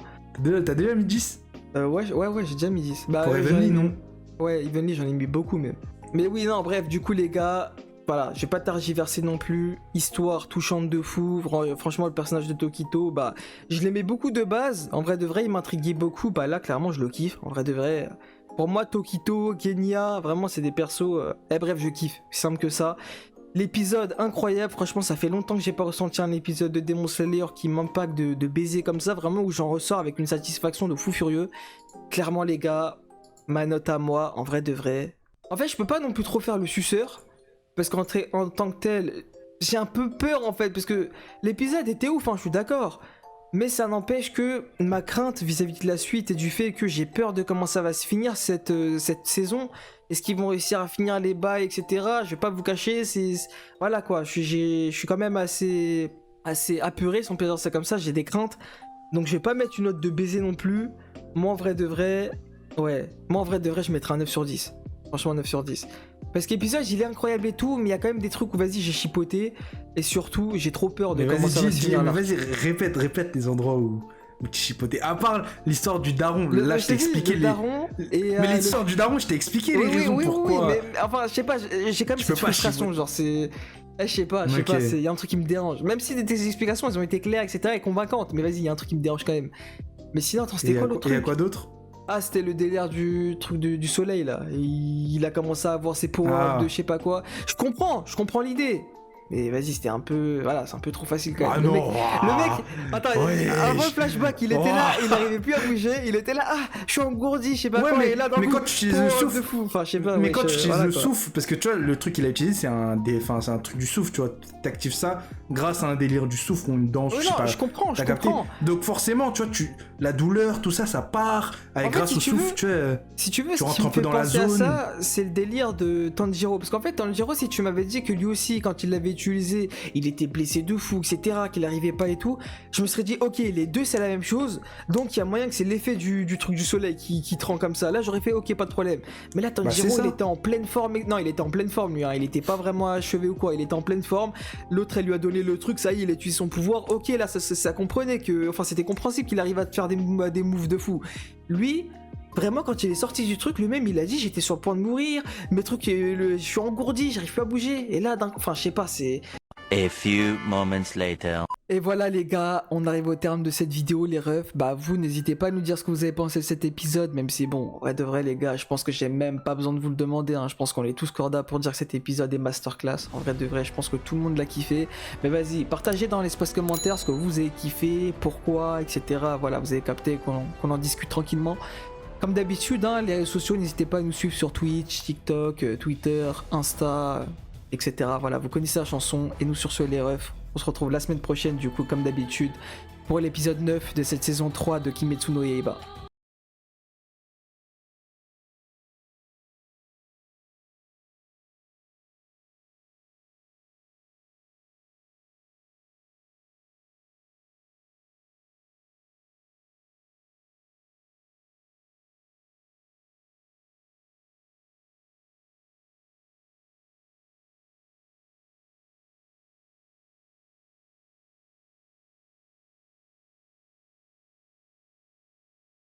[SPEAKER 1] T'as déjà mis 10?
[SPEAKER 2] Ouais, j'ai déjà mis 10. Bah,
[SPEAKER 1] Pour
[SPEAKER 2] j'en ai
[SPEAKER 1] Evenly,
[SPEAKER 2] mis-
[SPEAKER 1] non?
[SPEAKER 2] Ouais, Evenly, j'en ai mis beaucoup même. Mais oui, non, bref, du coup, les gars, voilà, je vais pas tergiverser non plus. Histoire touchante de fou. Franchement, le personnage de Tokito, bah, je l'aimais beaucoup de base. En vrai de vrai, il m'intriguait beaucoup. Bah là, clairement, je le kiffe. En vrai de vrai, pour moi, Tokito, Genya, vraiment, c'est des persos. Bref, je kiffe. C'est simple que ça. L'épisode incroyable, franchement, ça fait longtemps que j'ai pas ressenti un épisode de Demon Slayer qui m'impacte de baiser comme ça, vraiment où j'en ressors avec une satisfaction de fou furieux. Clairement, les gars, ma note à moi, en vrai de vrai. En fait, je peux pas non plus trop faire le suceur, parce qu'en tant que tel, j'ai un peu peur en fait, parce que l'épisode était ouf, hein, je suis d'accord. Mais ça n'empêche que ma crainte vis-à-vis de la suite et du fait que j'ai peur de comment ça va se finir cette saison. Est-ce qu'ils vont réussir à finir les bails, etc. Je vais pas vous cacher, voilà quoi. Je suis quand même assez apeuré, si on peut dire ça comme ça. J'ai des craintes. Donc je vais pas mettre une note de baiser non plus. Moi en vrai de vrai, je mettrais un 9 sur 10. Franchement 9 sur 10. Parce que l'épisode il est incroyable et tout, mais il y a quand même des trucs où vas-y j'ai chipoté. Et surtout j'ai trop peur de comment ça va se finir là.
[SPEAKER 1] Vas-y, répète les endroits où tu chipotais. À part l'histoire du daron, là je t'ai expliqué les...
[SPEAKER 2] daron et,
[SPEAKER 1] mais l'histoire du daron, je t'ai expliqué les raisons pourquoi.
[SPEAKER 2] Oui, mais enfin je sais pas, j'ai quand même cette frustration, genre c'est... je sais pas, il y a un truc qui me dérange. Même si tes explications elles ont été claires, etc. et convaincantes, mais vas-y, il y a un truc qui me dérange quand même. Mais sinon, attends, c'était quoi l'autre truc?
[SPEAKER 1] Il y a quoi d'autre?
[SPEAKER 2] Ah, c'était le délire du truc du soleil là. Il a commencé à avoir ses power de je sais pas quoi. Je comprends l'idée. Mais vas-y, c'était un peu... Voilà, c'est un peu trop facile quand même. Le mec... Attends, avant le flashback, il était là, il n'arrivait plus à bouger, il était là, je suis engourdi, je sais pas quoi, et là dans
[SPEAKER 1] mais quand tu utilises le souffle...
[SPEAKER 2] de fou. Enfin, je sais pas,
[SPEAKER 1] mais quand tu utilises le souffle, parce que tu vois, le truc qu'il a utilisé, c'est un truc du souffle, tu vois, t'actives ça grâce à un délire du souffle ou une danse, je sais pas.
[SPEAKER 2] Je comprends.
[SPEAKER 1] Donc forcément, tu vois, la douleur, tout ça, ça part, grâce au souffle, tu vois...
[SPEAKER 2] Si tu veux,
[SPEAKER 1] tu rentres un peu dans la zone.
[SPEAKER 2] Ça, c'est le délire de Tanjiro, parce qu'en fait, Tanjiro, si tu m'avais dit que lui aussi, quand il l'avait utilisé, il était blessé de fou, etc., qu'il arrivait pas et tout, je me serais dit, ok, les deux c'est la même chose, donc il y a moyen que c'est l'effet du truc du soleil qui te rend comme ça. Là, j'aurais fait, ok, pas de problème. Mais là, Tanjiro, il était en pleine forme. Non, il était en pleine forme, lui, hein. Il était pas vraiment achevé ou quoi, il était en pleine forme. L'autre, elle lui a donné le truc, ça y est, il a utilisé son pouvoir. Ok, là, ça comprenait que. Enfin, c'était compréhensible qu'il arrive à te faire des moves de fou. Lui. Vraiment, quand il est sorti du truc, lui-même, il a dit j'étais sur le point de mourir, mes trucs, je suis engourdi, j'arrive plus à bouger. Et là, enfin, je sais pas, c'est.
[SPEAKER 7] A few moments later.
[SPEAKER 2] Et voilà les gars, on arrive au terme de cette vidéo, les refs. Bah vous, n'hésitez pas à nous dire ce que vous avez pensé de cet épisode, même si bon, ouais de vrai les gars, je pense que j'ai même pas besoin de vous le demander, hein. Je pense qu'on est tous corda pour dire que cet épisode est masterclass. En vrai de vrai, je pense que tout le monde l'a kiffé. Mais vas-y, partagez dans l'espace commentaire ce que vous avez kiffé, pourquoi, etc. Voilà, vous avez capté qu'on en discute tranquillement. Comme d'habitude, hein, les réseaux sociaux, n'hésitez pas à nous suivre sur Twitch, TikTok, Twitter, Insta, etc. Voilà, vous connaissez la chanson. Et nous sur ce, les refs, on se retrouve la semaine prochaine, du coup, comme d'habitude, pour l'épisode 9 de cette saison 3 de Kimetsu no Yaiba.